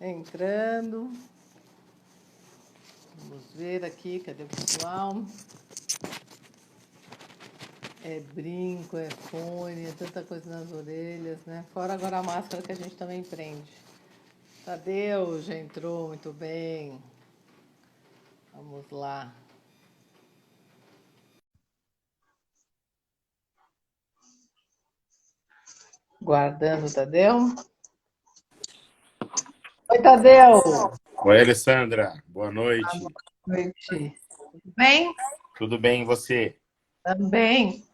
Entrando. Vamos ver aqui, cadê o pessoal? É brinco, é fone, é tanta coisa nas orelhas, né? Fora agora a máscara que a gente também prende. Tadeu já entrou, muito bem. Vamos lá. Guardando o Tadeu. Oi, Tadeu. Oi, Alessandra. Boa Boa noite. noite. Tudo bem? Tudo bem e você? Também.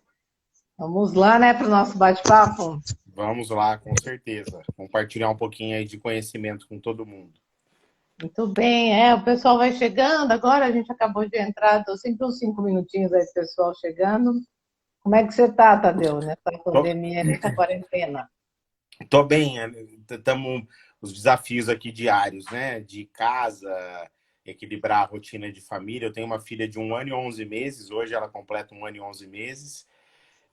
Vamos lá, né, para o nosso bate-papo? Vamos lá, com certeza. Compartilhar um pouquinho aí de conhecimento com todo mundo. Muito bem, o pessoal vai chegando agora, a gente acabou de entrar, estou sempre uns 5 minutinhos aí, pessoal chegando. Como é que você está, Tadeu, nessa Tô, pandemia, nessa quarentena? tô bem, estamos os desafios aqui diários, né? De casa, equilibrar a rotina de família. Eu tenho uma filha de 1 ano e 11 meses, hoje ela completa 1 ano e 11 meses.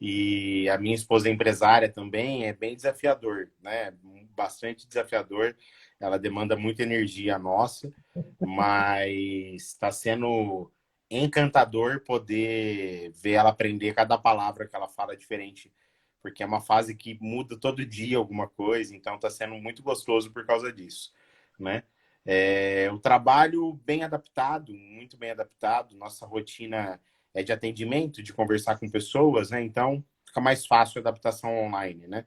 E a minha esposa é empresária também, é bem desafiador, né? Bastante desafiador. Ela demanda muita energia nossa, mas está sendo encantador poder ver ela aprender cada palavra que ela fala diferente, porque é uma fase que muda todo dia alguma coisa, então está sendo muito gostoso por causa disso, né? O trabalho bem adaptado, muito bem adaptado, nossa rotina é de atendimento, de conversar com pessoas, né? Então fica mais fácil a adaptação online, né?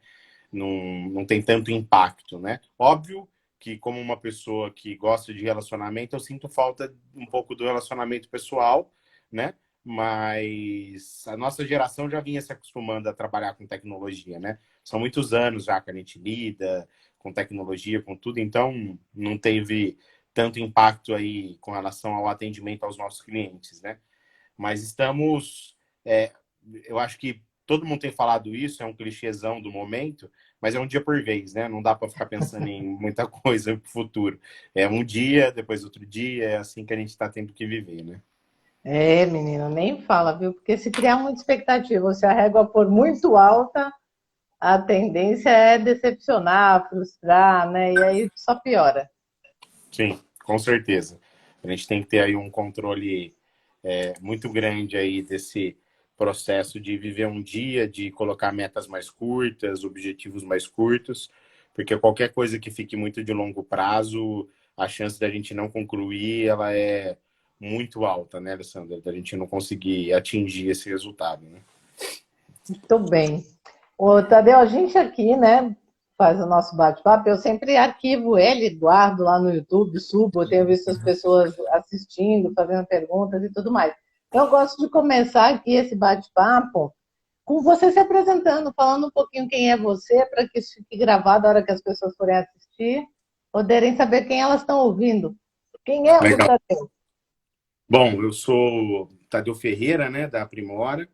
Não tem tanto impacto, né? Óbvio que, como uma pessoa que gosta de relacionamento, eu sinto falta um pouco do relacionamento pessoal, né? Mas a nossa geração já vinha se acostumando a trabalhar com tecnologia, né? São muitos anos já que a gente lida com tecnologia, com tudo, então não teve tanto impacto aí com relação ao atendimento aos nossos clientes, né? Mas estamos. É, eu acho que todo mundo tem falado isso, é um clichêzão do momento, mas é um dia por vez, né? Não dá para ficar pensando em muita coisa para o futuro. É um dia, depois outro dia, é assim que a gente está tendo que viver, né? Menino, nem fala, viu? Porque se criar muita expectativa, se a régua for muito alta, a tendência é decepcionar, frustrar, né? E aí só piora. Sim, com certeza. A gente tem que ter aí um controle muito grande aí desse processo de viver um dia, de colocar metas mais curtas, objetivos mais curtos, porque qualquer coisa que fique muito de longo prazo, a chance da gente não concluir, ela é muito alta, né, Alessandra? Da gente não conseguir atingir esse resultado, né? Muito bem. Ô, Tadeu, a gente aqui, né, faz o nosso bate-papo, eu sempre arquivo ele, guardo lá no YouTube, subo, eu tenho visto as pessoas assistindo, fazendo perguntas e tudo mais. Então, eu gosto de começar aqui esse bate-papo com você se apresentando, falando um pouquinho quem é você, para que isso fique gravado a hora que as pessoas forem assistir, poderem saber quem elas estão ouvindo. Quem é o Legal. Tadeu? Bom, eu sou Tadeu Ferreira, né, da Aprimora.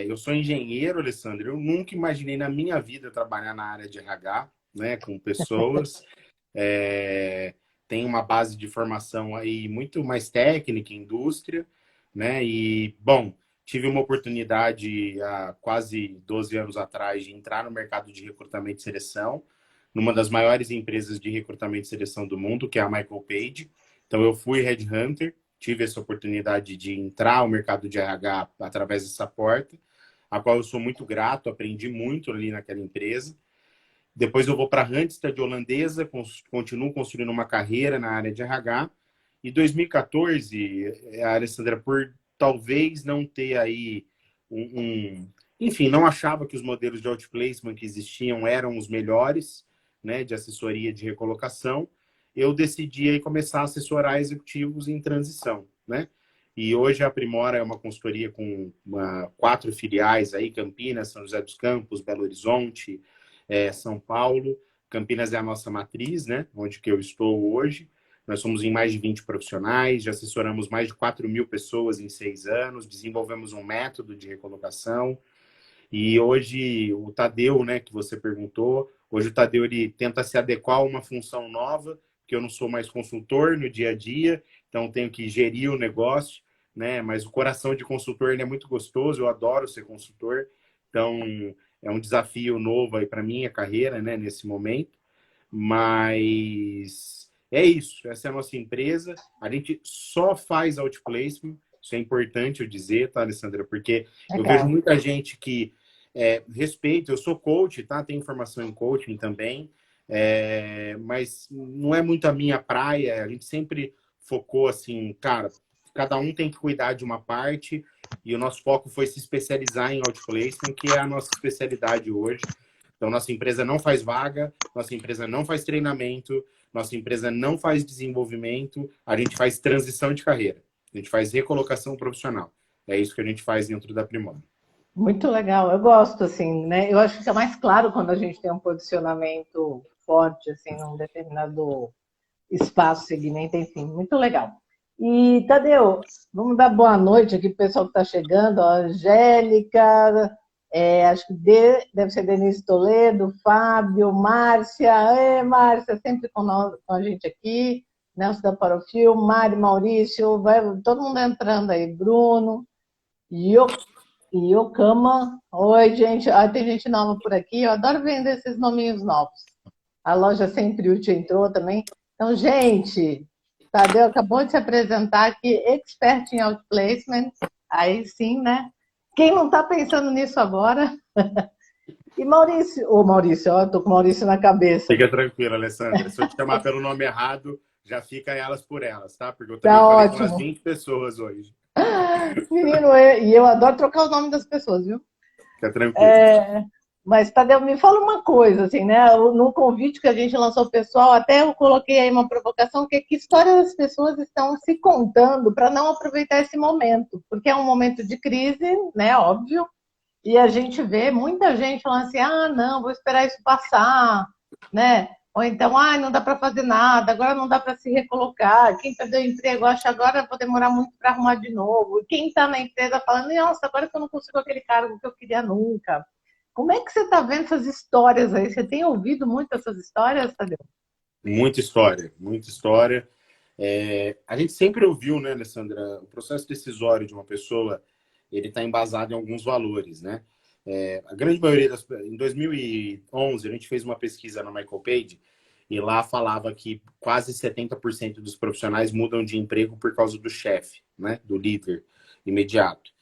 Eu sou engenheiro, Alessandro. Eu nunca imaginei na minha vida trabalhar na área de RH, né, com pessoas. É, Tenho uma base de formação aí muito mais técnica, indústria, né? E, bom, tive uma oportunidade há quase 12 anos atrás de entrar no mercado de recrutamento e seleção, numa das maiores empresas de recrutamento e seleção do mundo, que é a Michael Page. Então, eu fui headhunter, tive essa oportunidade de entrar no mercado de RH através dessa porta, a qual eu sou muito grato, aprendi muito ali naquela empresa. Depois eu vou para a Randstad holandesa, continuo construindo uma carreira na área de RH. E 2014, a Alessandra, por talvez não ter aí enfim, não achava que os modelos de outplacement que existiam eram os melhores, né, de assessoria de recolocação, eu decidi aí começar a assessorar executivos em transição, né? E hoje a Primora é uma consultoria com 4 filiais aí, Campinas, São José dos Campos, Belo Horizonte, São Paulo. Campinas é a nossa matriz, né? Onde que eu estou hoje. Nós somos em mais de 20 profissionais, já assessoramos mais de 4.000 pessoas em 6 anos, desenvolvemos um método de recolocação. E hoje o Tadeu, né, que você perguntou, hoje o Tadeu ele tenta se adequar a uma função nova, que eu não sou mais consultor no dia a dia, então tenho que gerir o negócio, né? Mas o coração de consultor ele é muito gostoso, eu adoro ser consultor, então é um desafio novo aí para minha carreira, né, nesse momento. Mas é isso, essa é a nossa empresa. A gente só faz outplacement, isso é importante eu dizer, tá, Alessandra? Porque eu vejo Legal. muita gente que respeita, eu sou coach, tá? Tenho formação em coaching também, mas não é muito a minha praia. A gente sempre focou assim, cara, cada um tem que cuidar de uma parte, e o nosso foco foi se especializar em outplacement, que é a nossa especialidade hoje. Então, nossa empresa não faz vaga, nossa empresa não faz treinamento, nossa empresa não faz desenvolvimento, a gente faz transição de carreira, a gente faz recolocação profissional. É isso que a gente faz dentro da Primora. Muito legal. Eu gosto, assim, né? Eu acho que fica mais claro quando a gente tem um posicionamento forte, assim, num determinado espaço, segmento, enfim. Muito legal. E, Tadeu, vamos dar boa noite aqui para o pessoal que está chegando. Ó, Angélica, acho que deve ser Denise Toledo, Fábio, Márcia. Márcia, sempre com a gente aqui. Nelson da Parofil, Mari, Maurício, todo mundo entrando aí. Bruno, Yokama. Oi, gente. Tem gente nova por aqui. Eu adoro vender esses nominhos novos. A loja Sempre Útil entrou também. Então, gente, Tadeu acabou de se apresentar aqui, expert em outplacement. Aí sim, né? Quem não está pensando nisso agora? E Maurício, Maurício, ó, tô com o Maurício na cabeça. Fica tranquila, Alessandra. Se eu te chamar pelo nome errado, já fica elas por elas, tá? Porque eu também Tá falei com umas ótimo. 20 pessoas hoje. Menino, e eu adoro trocar o nome das pessoas, viu? Fica tranquilo. Mas, Tadeu, me fala uma coisa, assim, né? No convite que a gente lançou ao pessoal, até eu coloquei aí uma provocação, que história as pessoas estão se contando para não aproveitar esse momento, porque é um momento de crise, né? Óbvio, e a gente vê muita gente falando assim, não, vou esperar isso passar, né? Ou então, não dá para fazer nada, agora não dá para se recolocar. Quem perdeu o emprego acha agora vou demorar muito para arrumar de novo. E quem está na empresa falando, nossa, agora que eu não consigo aquele cargo que eu queria nunca. Como é que você está vendo essas histórias aí? Você tem ouvido muito essas histórias, Tadeu? Muita história, muita história. A gente sempre ouviu, né, Alessandra, o processo decisório de uma pessoa, ele está embasado em alguns valores, né? A grande maioria em 2011, a gente fez uma pesquisa na Michael Page e lá falava que quase 70% dos profissionais mudam de emprego por causa do chefe, né, do líder imediato.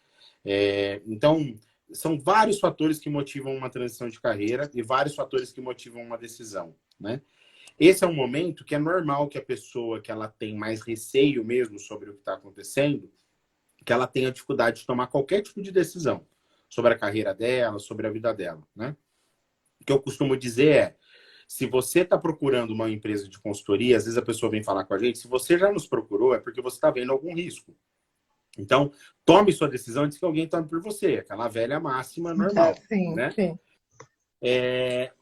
Então, são vários fatores que motivam uma transição de carreira e vários fatores que motivam uma decisão, né? Esse é um momento que é normal que a pessoa que ela tem mais receio mesmo sobre o que está acontecendo, que ela tenha dificuldade de tomar qualquer tipo de decisão sobre a carreira dela, sobre a vida dela, né? O que eu costumo dizer é, se você está procurando uma empresa de consultoria, às vezes a pessoa vem falar com a gente, se você já nos procurou, é porque você está vendo algum risco. Então, tome sua decisão antes que alguém tome por você, aquela velha máxima normal, Sim, né? sim.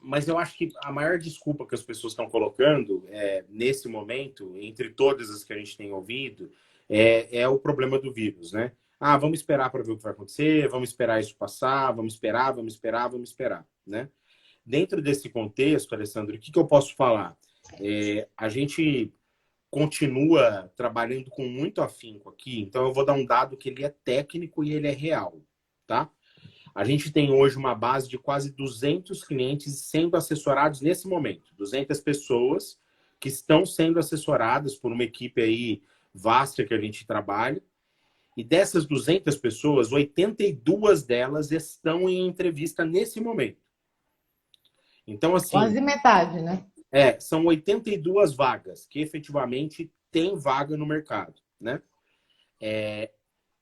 Mas eu acho que a maior desculpa que as pessoas estão colocando nesse momento, entre todas as que a gente tem ouvido, é o problema do vírus, né? Vamos esperar para ver o que vai acontecer, vamos esperar isso passar, vamos esperar, vamos esperar, vamos esperar, né? Dentro desse contexto, Alessandro, o que eu posso falar? A gente continua trabalhando com muito afinco aqui, então eu vou dar um dado que ele é técnico e ele é real, tá? A gente tem hoje uma base de quase 200 clientes sendo assessorados nesse momento. 200 pessoas que estão sendo assessoradas por uma equipe aí vasta que a gente trabalha. E dessas 200 pessoas, 82 delas estão em entrevista nesse momento. Então, assim, Quase metade, né? são 82 vagas que efetivamente tem vaga no mercado, né?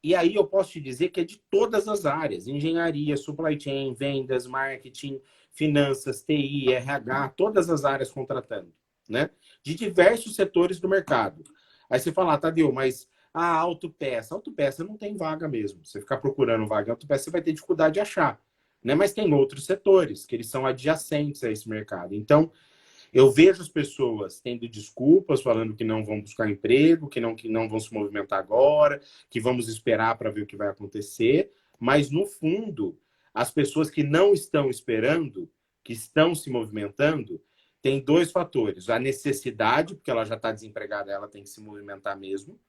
E aí eu posso te dizer que é de todas as áreas: engenharia, supply chain, vendas, marketing, finanças, TI, RH, todas as áreas contratando, né? De diversos setores do mercado. Aí você fala, Tadeu, mas a autopeça não tem vaga mesmo. Você ficar procurando vaga em autopeça, você vai ter dificuldade de achar, né? Mas tem outros setores que eles são adjacentes a esse mercado. Então, eu vejo as pessoas tendo desculpas, falando que não vão buscar emprego, que não vão se movimentar agora, que vamos esperar para ver o que vai acontecer. Mas, no fundo, as pessoas que não estão esperando, que estão se movimentando, tem dois fatores. A necessidade, porque ela já está desempregada, ela tem que se movimentar mesmo,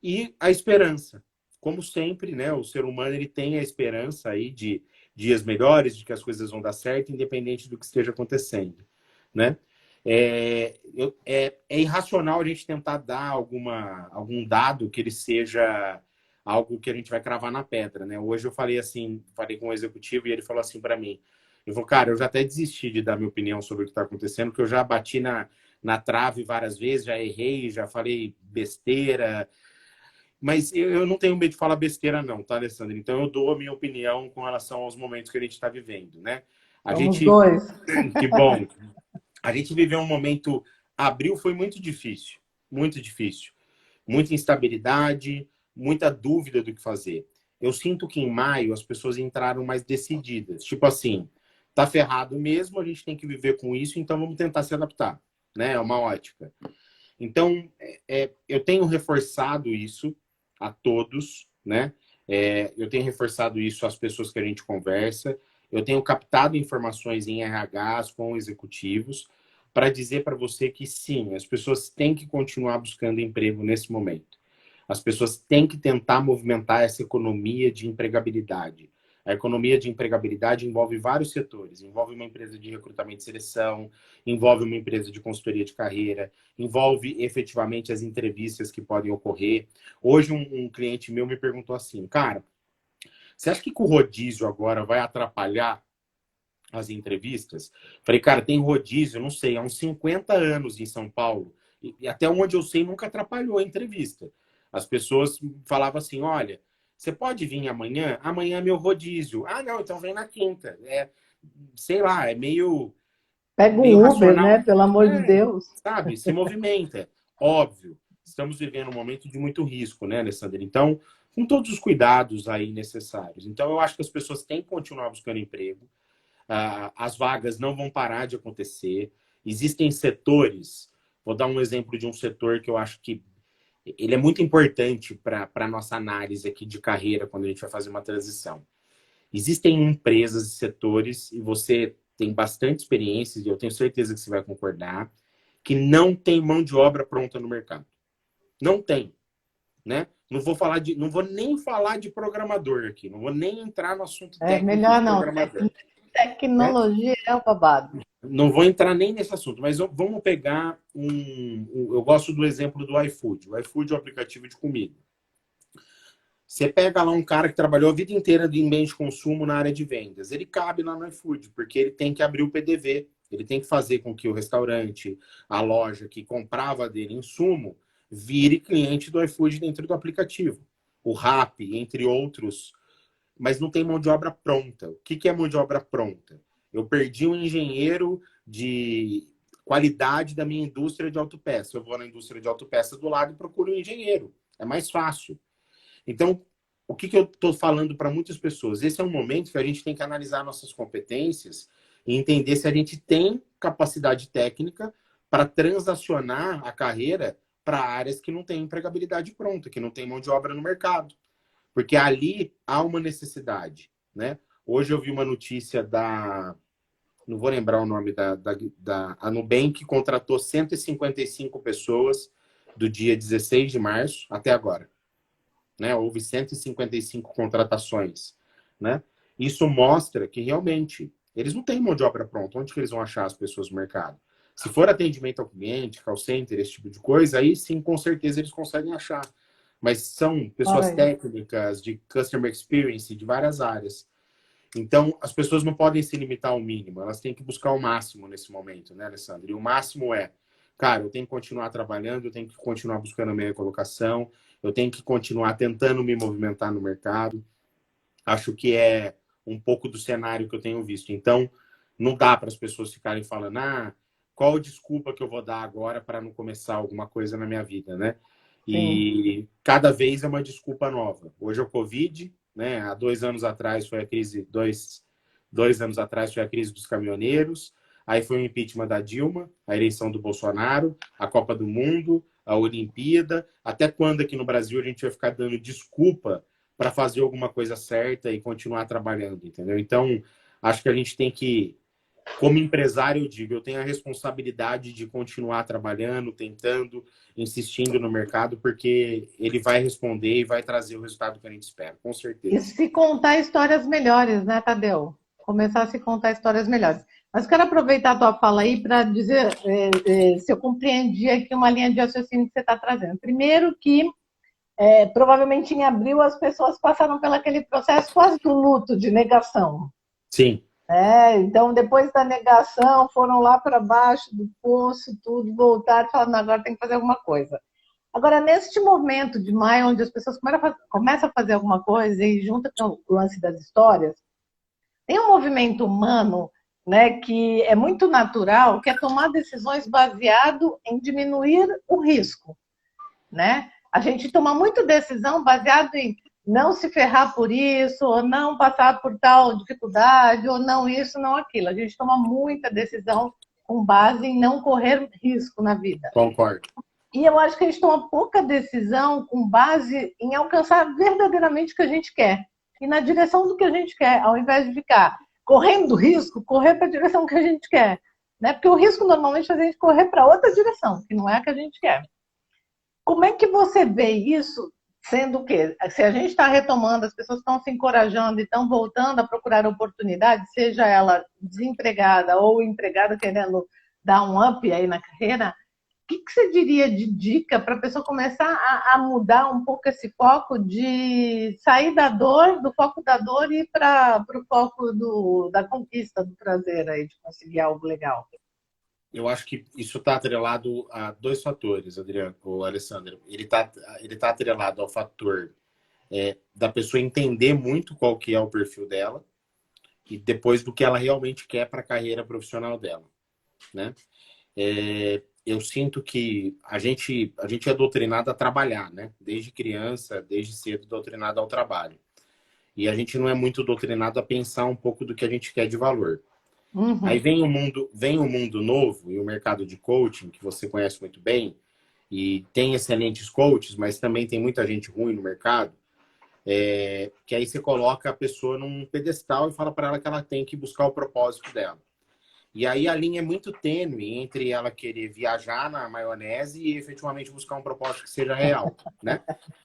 e a esperança. Como sempre, né, o ser humano ele tem a esperança aí de dias melhores, de que as coisas vão dar certo, independente do que esteja acontecendo, né? É irracional a gente tentar dar algum dado que ele seja algo que a gente vai cravar na pedra, né? Hoje eu falei assim, falei com um executivo e ele falou assim para mim, eu falei, cara, eu já até desisti de dar minha opinião sobre o que está acontecendo, porque eu já bati na trave várias vezes, já errei, já falei besteira, mas eu não tenho medo de falar besteira não, tá, Alessandra? Então eu dou a minha opinião com relação aos momentos que a gente está vivendo, né? A Somos gente, dois. que bom, a gente viveu um momento, abril foi muito difícil, muito difícil. Muita instabilidade, muita dúvida do que fazer. Eu sinto que em maio as pessoas entraram mais decididas. Tipo assim, tá ferrado mesmo, a gente tem que viver com isso, então vamos tentar se adaptar. Né? É uma ótica. Então, eu tenho reforçado isso a todos, né? Eu tenho reforçado isso às pessoas que a gente conversa. Eu tenho captado informações em RHs com executivos para dizer para você que sim, as pessoas têm que continuar buscando emprego nesse momento. As pessoas têm que tentar movimentar essa economia de empregabilidade. A economia de empregabilidade envolve vários setores. Envolve uma empresa de recrutamento e seleção, envolve uma empresa de consultoria de carreira, envolve efetivamente as entrevistas que podem ocorrer. Hoje um cliente meu me perguntou assim, cara, você acha que com o rodízio agora vai atrapalhar as entrevistas? Falei, cara, tem rodízio, não sei, há uns 50 anos em São Paulo. E até onde eu sei, nunca atrapalhou a entrevista. As pessoas falavam assim, olha, você pode vir amanhã? Amanhã é meu rodízio. Ah, não, então vem na quinta. Sei lá, é Pega meio um Uber, né? racional. Pelo amor de Deus. Sabe, se movimenta. Óbvio, estamos vivendo um momento de muito risco, né, Alessandra? Então, com todos os cuidados aí necessários. Então, eu acho que as pessoas têm que continuar buscando emprego. As vagas não vão parar de acontecer. Existem setores, vou dar um exemplo de um setor que eu acho que ele é muito importante para a nossa análise aqui de carreira quando a gente vai fazer uma transição. Existem empresas e setores, e você tem bastante experiência, e eu tenho certeza que você vai concordar, que não tem mão de obra pronta no mercado. Não tem, né? Não vou nem falar de programador aqui, não vou nem entrar no assunto técnico Melhor de não. programador, né? Tecnologia é o babado. Não vou entrar nem nesse assunto, mas vamos pegar eu gosto do exemplo do iFood. O iFood é um aplicativo de comida. Você pega lá um cara que trabalhou a vida inteira em bens de consumo na área de vendas. Ele cabe lá no iFood, porque ele tem que abrir o PDV. Ele tem que fazer com que o restaurante, a loja que comprava dele insumo, vire cliente do iFood dentro do aplicativo. O Rappi, entre outros. Mas não tem mão de obra pronta. O que é mão de obra pronta? Eu perdi um engenheiro de qualidade da minha indústria de autopeça. Eu vou na indústria de autopeça do lado e procuro um engenheiro. É mais fácil. Então, o que eu estou falando para muitas pessoas? Esse é um momento que a gente tem que analisar nossas competências e entender se a gente tem capacidade técnica para transacionar a carreira para áreas que não têm empregabilidade pronta, que não tem mão de obra no mercado. Porque ali há uma necessidade, né? Hoje eu vi uma notícia não vou lembrar o nome a Nubank contratou 155 pessoas do dia 16 de março até agora. Né? Houve 155 contratações, né? Isso mostra que realmente eles não têm mão de obra pronta. Onde que eles vão achar as pessoas no mercado? Se for atendimento ao cliente, call center, esse tipo de coisa, aí sim, com certeza eles conseguem achar. Mas são pessoas técnicas, de customer experience, de várias áreas. Então, as pessoas não podem se limitar ao mínimo, elas têm que buscar o máximo nesse momento, né, Alessandra? E o máximo cara, eu tenho que continuar trabalhando, eu tenho que continuar buscando a minha colocação, eu tenho que continuar tentando me movimentar no mercado. Acho que é um pouco do cenário que eu tenho visto. Então, não dá para as pessoas ficarem falando, qual desculpa que eu vou dar agora para não começar alguma coisa na minha vida, né? E cada vez é uma desculpa nova. Hoje é o Covid, né? Há 2 anos atrás foi a crise, dois anos atrás foi a crise dos caminhoneiros, aí foi o impeachment da Dilma, a eleição do Bolsonaro, a Copa do Mundo, a Olimpíada. Até quando aqui no Brasil a gente vai ficar dando desculpa para fazer alguma coisa certa e continuar trabalhando, entendeu? Então, acho que a gente tem que, como empresário, eu digo, eu tenho a responsabilidade de continuar trabalhando, tentando, insistindo no mercado, porque ele vai responder e vai trazer o resultado que a gente espera, com certeza. E se contar histórias melhores, né, Tadeu? Começar a se contar histórias melhores. Mas quero aproveitar a tua fala aí para dizer se eu compreendi aqui uma linha de raciocínio que você está trazendo. Primeiro que provavelmente em abril as pessoas passaram pelo aquele processo quase do luto, de negação. Sim. Então, depois da negação, foram lá para baixo do poço, tudo, voltaram e falaram, agora tem que fazer alguma coisa. Agora, neste momento de maio, onde as pessoas começam a fazer alguma coisa e junta com o lance das histórias, tem um movimento humano, né, que é muito natural, que é tomar decisões baseado em diminuir o risco, né? A gente toma muita decisão baseado em não se ferrar por isso, ou não passar por tal dificuldade, ou não isso, não aquilo. A gente toma muita decisão com base em não correr risco na vida. Concordo. E eu acho que a gente toma pouca decisão com base em alcançar verdadeiramente o que a gente quer. E na direção do que a gente quer, ao invés de ficar correndo risco, correr para a direção que a gente quer. Né? Porque o risco normalmente faz a gente correr para outra direção, que não é a que a gente quer. Como é que você vê isso, sendo que, se a gente está retomando, as pessoas estão se encorajando e estão voltando a procurar oportunidade, seja ela desempregada ou empregada querendo dar um up aí na carreira, o que você diria de dica para a pessoa começar a mudar um pouco esse foco de sair do foco da dor e ir para o foco da conquista, do prazer aí, de conseguir algo legal? Eu acho que isso está atrelado a dois fatores, Adriano, ou Alessandro. Ele tá atrelado ao fator da pessoa entender muito qual que é o perfil dela e depois do que ela realmente quer para a carreira profissional dela, né? Eu sinto que a gente é doutrinado a trabalhar, né? Desde criança, desde cedo, doutrinado ao trabalho. E a gente não é muito doutrinado a pensar um pouco do que a gente quer de valor. Uhum. Aí vem o mundo novo e o mercado de coaching, que você conhece muito bem, e tem excelentes coaches, mas também tem muita gente ruim no mercado, que aí você coloca a pessoa num pedestal e fala para ela que ela tem que buscar o propósito dela. E aí a linha é muito tênue entre ela querer viajar na maionese e efetivamente buscar um propósito que seja real, né?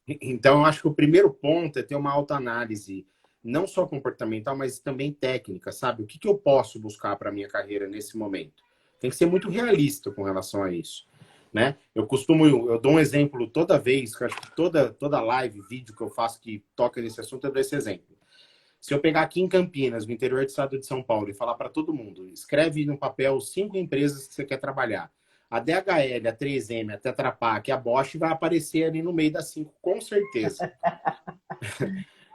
Então, eu acho que o primeiro ponto é ter uma autoanálise, não só comportamental, mas também técnica, sabe? O que eu posso buscar para a minha carreira nesse momento? Tem que ser muito realista com relação a isso, né? Eu dou um exemplo toda vez, que eu acho que toda live, vídeo que eu faço que toca nesse assunto, eu dou esse exemplo. Se eu pegar aqui em Campinas, no interior do estado de São Paulo, e falar para todo mundo, escreve no papel 5 empresas que você quer trabalhar. A DHL, a 3M, a Tetra Pak, a Bosch vai aparecer ali no meio das 5, com certeza.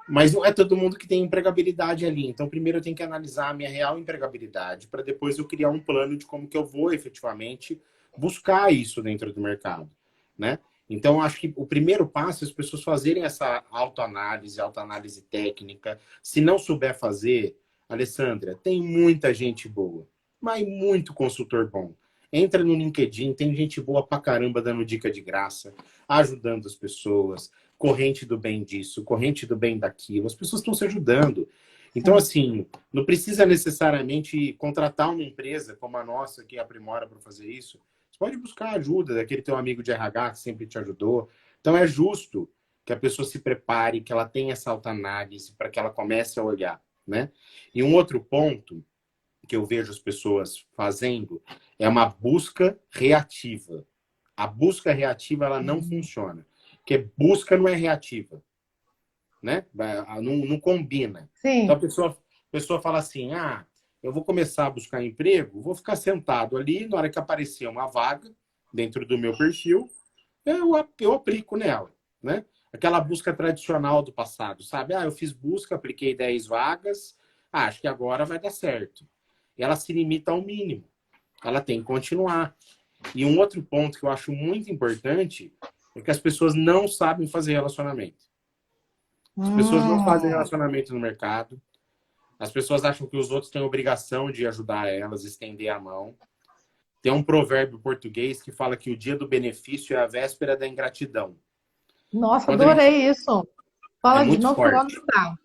Mas não é todo mundo que tem empregabilidade ali. Então, primeiro eu tenho que analisar a minha real empregabilidade, para depois eu criar um plano de como que eu vou efetivamente buscar isso dentro do mercado, né? Então, acho que o primeiro passo é as pessoas fazerem essa autoanálise técnica. Se não souber fazer, Alessandra, tem muita gente boa, mas muito consultor bom. Entra no LinkedIn, tem gente boa pra caramba dando dica de graça, ajudando as pessoas, corrente do bem disso, corrente do bem daquilo. As pessoas estão se ajudando. Então, assim, não precisa necessariamente contratar uma empresa como a nossa que aprimora para fazer isso. Você pode buscar ajuda daquele teu amigo de RH que sempre te ajudou. Então, é justo que a pessoa se prepare, que ela tenha essa autoanálise para que ela comece a olhar, né? E um outro ponto que eu vejo as pessoas fazendo é uma busca reativa. A busca reativa, ela não funciona. Porque busca não é reativa, né? Não combina. Sim. Então, a pessoa fala assim, eu vou começar a buscar emprego, vou ficar sentado ali, na hora que aparecer uma vaga dentro do meu perfil, eu aplico nela, né? Aquela busca tradicional do passado, sabe? Eu fiz busca, apliquei 10 vagas, acho que agora vai dar certo. E ela se limita ao mínimo. Ela tem que continuar. E um outro ponto que eu acho muito importante é que as pessoas não sabem fazer relacionamento. As pessoas não fazem relacionamento no mercado. As pessoas acham que os outros têm obrigação de ajudar elas, estender a mão. Tem um provérbio português que fala que o dia do benefício é a véspera da ingratidão. Nossa, adorei isso. Fala de novo para anotar.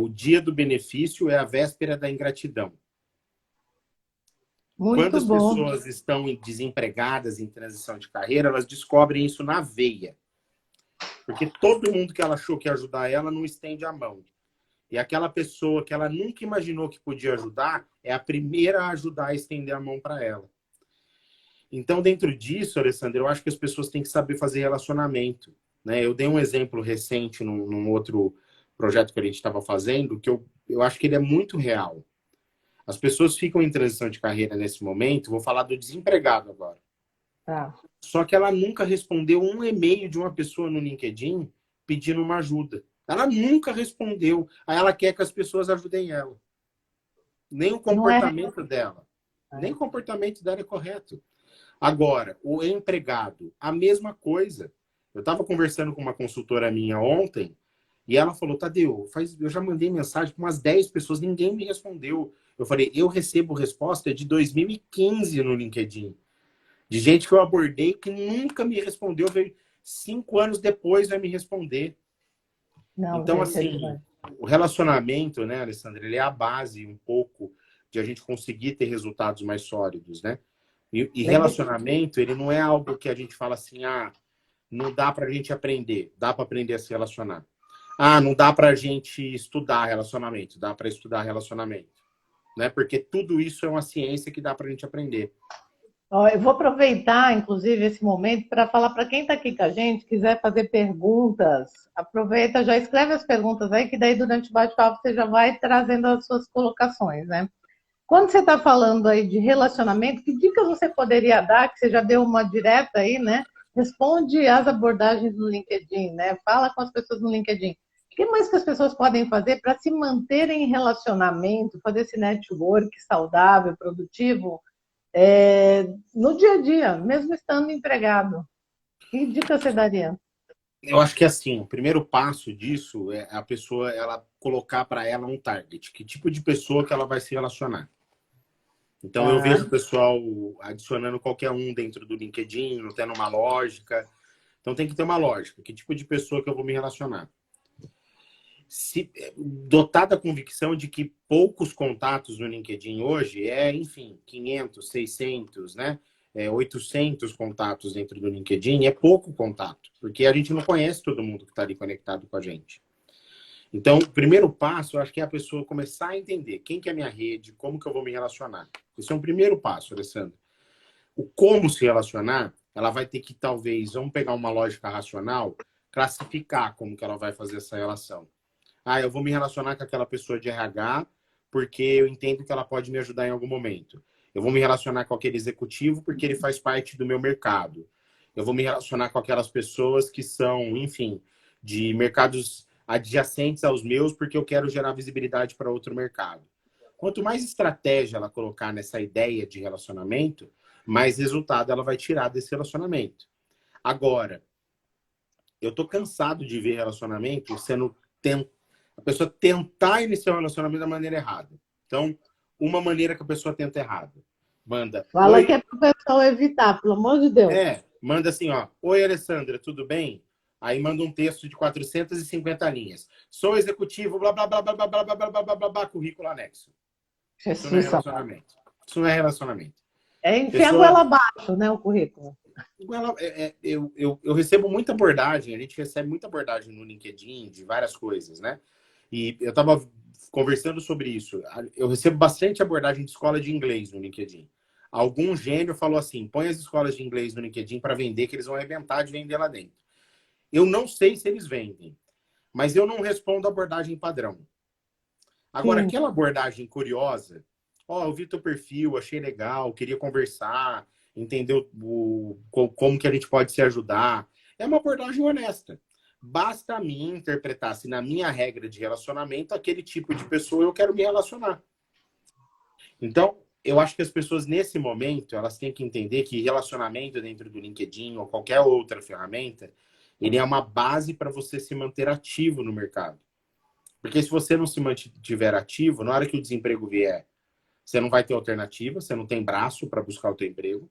O dia do benefício é a véspera da ingratidão. Quando as pessoas estão desempregadas, em transição de carreira, elas descobrem isso na veia. Porque todo mundo que ela achou que ia ajudar ela não estende a mão. E aquela pessoa que ela nunca imaginou que podia ajudar é a primeira a ajudar a estender a mão para ela. Então, dentro disso, Alessandra, eu acho que as pessoas têm que saber fazer relacionamento, né? Eu dei um exemplo recente num outro projeto que a gente estava fazendo, que eu acho que ele é muito real. As pessoas ficam em transição de carreira nesse momento, vou falar do desempregado agora. Tá. Só que ela nunca respondeu um e-mail de uma pessoa no LinkedIn pedindo uma ajuda. Ela nunca respondeu. Aí ela quer que as pessoas ajudem ela. Nem o Não é... comportamento dela. Nem o comportamento dela é correto. Agora, o empregado, a mesma coisa. Eu estava conversando com uma consultora minha ontem e ela falou, Tadeu, eu já mandei mensagem para umas 10 pessoas, ninguém me respondeu. Eu falei, eu recebo resposta de 2015 no LinkedIn. De gente que eu abordei que nunca me respondeu, veio 5 anos depois vai me responder. Não, Então, gente, assim, o relacionamento, né, Alessandra, ele é a base um pouco de a gente conseguir ter resultados mais sólidos, né? E relacionamento, ele não é algo que a gente fala assim, não dá pra gente aprender. Dá pra aprender a se relacionar. Não dá pra gente estudar relacionamento. Dá pra estudar relacionamento. Né? Porque tudo isso é uma ciência que dá pra gente aprender. Eu vou aproveitar, inclusive, esse momento para falar para quem está aqui com a gente, quiser fazer perguntas, aproveita, já escreve as perguntas aí, que daí durante o bate-papo você já vai trazendo as suas colocações, né? Quando você está falando aí de relacionamento, que dicas você poderia dar, que você já deu uma direta aí, né? Responde as abordagens no LinkedIn, né? Fala com as pessoas no LinkedIn. O que mais que as pessoas podem fazer para se manterem em relacionamento, fazer esse network saudável, produtivo, no dia a dia, mesmo estando empregado? Que dica você daria? Eu acho que assim, o primeiro passo disso é a pessoa ela colocar para ela um target. Que tipo de pessoa que ela vai se relacionar? Então, eu Tá. vejo o pessoal adicionando qualquer um dentro do LinkedIn, não tendo uma lógica. Então, tem que ter uma lógica. Que tipo de pessoa que eu vou me relacionar? Se dotar da convicção de que poucos contatos no LinkedIn hoje enfim, 500, 600, né? 800 contatos dentro do LinkedIn é pouco contato, porque a gente não conhece todo mundo que está ali conectado com a gente. Então, o primeiro passo, eu acho que é a pessoa começar a entender quem que é a minha rede, como que eu vou me relacionar. Esse é um primeiro passo, Alessandro. O como se relacionar, ela vai ter que, talvez, vamos pegar uma lógica racional, classificar como que ela vai fazer essa relação. Eu vou me relacionar com aquela pessoa de RH porque eu entendo que ela pode me ajudar em algum momento. Eu vou me relacionar com aquele executivo porque ele faz parte do meu mercado. Eu vou me relacionar com aquelas pessoas que são, enfim, de mercados adjacentes aos meus porque eu quero gerar visibilidade para outro mercado. Quanto mais estratégia ela colocar nessa ideia de relacionamento, mais resultado ela vai tirar desse relacionamento. Agora, eu tô cansado de ver relacionamento sendo a pessoa tentar iniciar um relacionamento da maneira errada. Então, uma maneira que a pessoa tenta errada. Manda, Fala que é para o pessoal evitar, pelo amor de Deus. Manda assim, ó. Oi, Alessandra, tudo bem? Aí manda um texto de 450 linhas. Sou executivo, blá, blá, blá, blá, blá, blá, blá, blá, blá, blá, blá, currículo anexo. Isso não é relacionamento. Isso não é relacionamento. Enfiar a goela abaixo, né, o currículo. Eu recebo muita abordagem, a gente recebe muita abordagem no LinkedIn de várias coisas, né? E eu estava conversando sobre isso. Eu recebo bastante abordagem de escola de inglês no LinkedIn. Algum gênio falou assim, põe as escolas de inglês no LinkedIn para vender, que eles vão arrebentar de vender lá dentro. Eu não sei se eles vendem, mas eu não respondo abordagem padrão. Agora, aquela abordagem curiosa, eu vi teu perfil, achei legal, queria conversar, entender como que a gente pode se ajudar. É uma abordagem honesta. Basta a mim interpretar se na minha regra de relacionamento, aquele tipo de pessoa eu quero me relacionar. Então, eu acho que as pessoas, nesse momento, elas têm que entender que relacionamento dentro do LinkedIn ou qualquer outra ferramenta, ele é uma base para você se manter ativo no mercado. Porque se você não se mantiver ativo, na hora que o desemprego vier, você não vai ter alternativa, você não tem braço para buscar o teu emprego.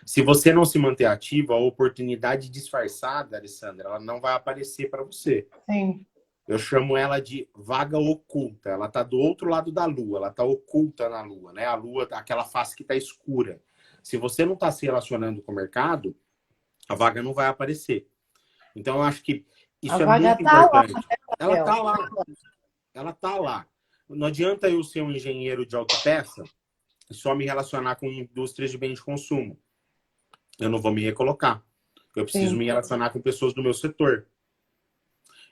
Se você não se manter ativo, a oportunidade disfarçada, Alessandra, ela não vai aparecer para você. Sim. Eu chamo ela de vaga oculta. Ela está do outro lado da Lua, ela está oculta na Lua, né? A Lua, aquela face que está escura. Se você não está se relacionando com o mercado, a vaga não vai aparecer. Então, eu acho que isso é muito importante. Ela está lá. ela tá lá. Não adianta eu ser um engenheiro de autopeça e só me relacionar com indústrias de bens de consumo. Eu não vou me recolocar. Eu preciso Sim. me relacionar com pessoas do meu setor.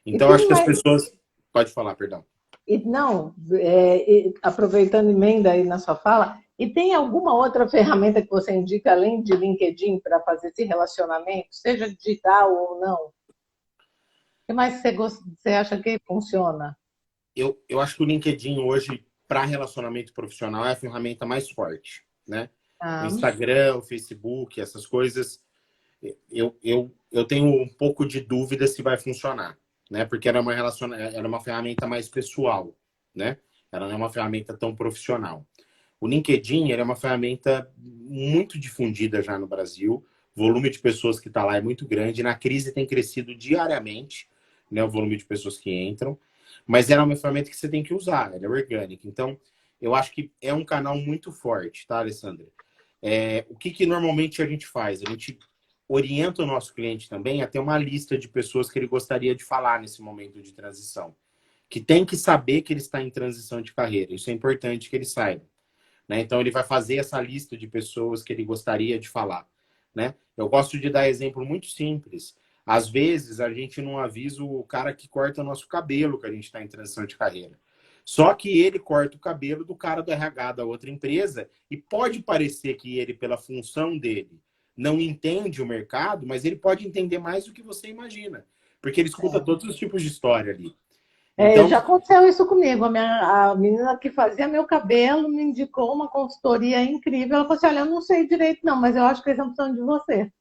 E Então, acho tem que as mais. pessoas... Pode falar, perdão. E não, aproveitando emenda aí na sua fala, e tem alguma outra ferramenta que você indica além de LinkedIn para fazer esse relacionamento, seja digital ou não? O que mais você acha que funciona? Eu acho que o LinkedIn hoje, para relacionamento profissional, é a ferramenta mais forte, né? O Ah, Instagram, o Facebook, essas coisas, eu tenho um pouco de dúvida se vai funcionar, né? Porque era uma ferramenta mais pessoal, né? Ela não é uma ferramenta tão profissional. O LinkedIn é uma ferramenta muito difundida já no Brasil. O volume de pessoas que está lá é muito grande. Na crise tem crescido diariamente, né, o volume de pessoas que entram. Mas ela é uma ferramenta que você tem que usar, ela é orgânica. Então, eu acho que é um canal muito forte, tá, Alessandra? O que normalmente a gente faz? A gente orienta o nosso cliente também a ter uma lista de pessoas que ele gostaria de falar nesse momento de transição. Que tem que saber que ele está em transição de carreira. Isso é importante que ele saiba. Né? Então, ele vai fazer essa lista de pessoas que ele gostaria de falar. Né? Eu gosto de dar exemplo muito simples. Às vezes, a gente não avisa o cara que corta o nosso cabelo que a gente está em transição de carreira. Só que ele corta o cabelo do cara do RH da outra empresa e pode parecer que ele, pela função dele, não entende o mercado, mas ele pode entender mais do que você imagina. Porque ele escuta todos os tipos de história ali. já Então, aconteceu isso comigo. A menina que fazia meu cabelo me indicou uma consultoria incrível. Ela falou assim: olha, eu não sei direito, não, mas eu acho que eles estão precisando de você.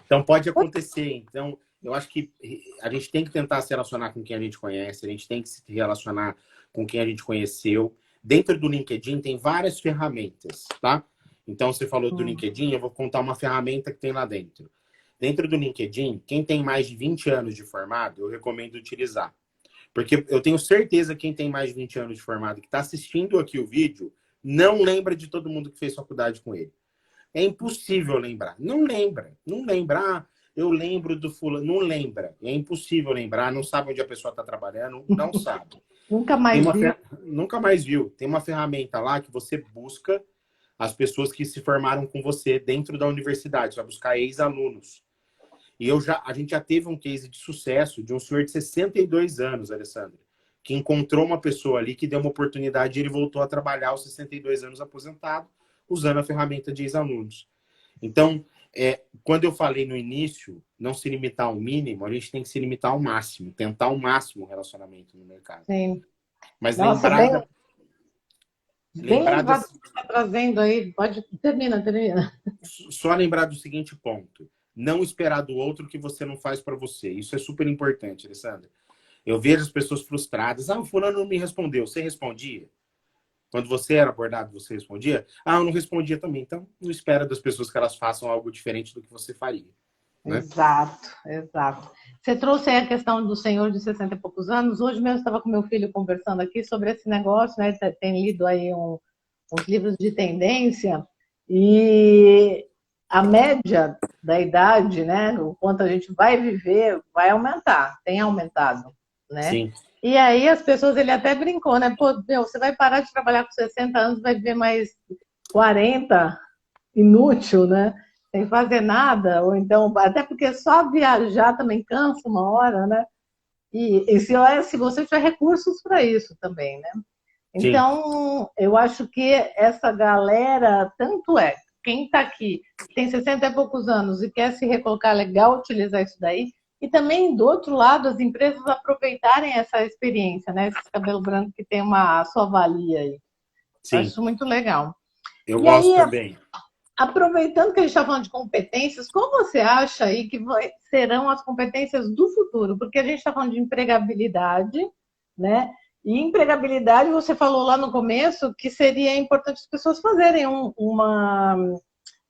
Então pode acontecer. Então, eu acho que a gente tem que tentar se relacionar com quem a gente conhece, a gente tem que se relacionar com quem a gente conheceu. Dentro do LinkedIn tem várias ferramentas, tá? Então, você falou do LinkedIn, eu vou contar uma ferramenta que tem lá dentro. Dentro do LinkedIn, quem tem mais de 20 anos de formado, eu recomendo utilizar. Porque eu tenho certeza que quem tem mais de 20 anos de formado, que está assistindo aqui o vídeo, não lembra de todo mundo que fez faculdade com ele. É impossível lembrar. Não lembra. Não lembra. Ah, eu lembro do fulano. Não lembra. É impossível lembrar. Não sabe onde a pessoa está trabalhando. Não sabe. Nunca Tem mais uma vi. Nunca mais viu. Tem uma ferramenta lá que você busca as pessoas que se formaram com você dentro da universidade. Você vai buscar ex-alunos. E a gente já teve um case de sucesso de um senhor de 62 anos, Alessandra, que encontrou uma pessoa ali que deu uma oportunidade e ele voltou a trabalhar aos 62 anos aposentado, usando a ferramenta de ex-alunos. Então, quando eu falei no início, não se limitar ao mínimo, a gente tem que se limitar ao máximo, tentar ao máximo o relacionamento no mercado. Sim. Mas Nossa, bem, bem lembrar você está trazendo aí. Pode, termina, termina. só lembrar do seguinte ponto: não esperar do outro o que você não faz para você. Isso é super importante, Alessandra. Eu vejo as pessoas frustradas. Ah, o fulano não me respondeu. Você respondia? Quando você era abordado, você respondia? Ah, eu não respondia também. Então, não espera das pessoas que elas façam algo diferente do que você faria. Né? Exato, exato. Você trouxe aí a questão do senhor de 60 e poucos anos. Hoje mesmo estava com meu filho conversando aqui sobre esse negócio, né? Tem lido aí uns livros de tendência e a média da idade, né? O quanto a gente vai viver, vai aumentar, tem aumentado, né? Sim, E aí as pessoas, ele até brincou, né? Pô, meu, você vai parar de trabalhar com 60 anos, vai viver mais 40, inútil, né? Sem fazer nada, ou então, até porque só viajar também cansa uma hora, né? E se você tiver recursos para isso também, né? sim, Então, eu acho que essa galera, tanto é, quem está aqui, tem 60 e poucos anos e quer se recolocar, legal utilizar isso daí, e também, do outro lado, as empresas aproveitarem essa experiência, né? Esse cabelo branco que tem a sua valia aí. Eu acho sim. isso muito legal. Eu E gosto aí, também. aproveitando que a gente está falando de competências, qual você acha aí que serão as competências do futuro? Porque a gente está falando de empregabilidade, né? E empregabilidade, você falou lá no começo que seria importante as pessoas fazerem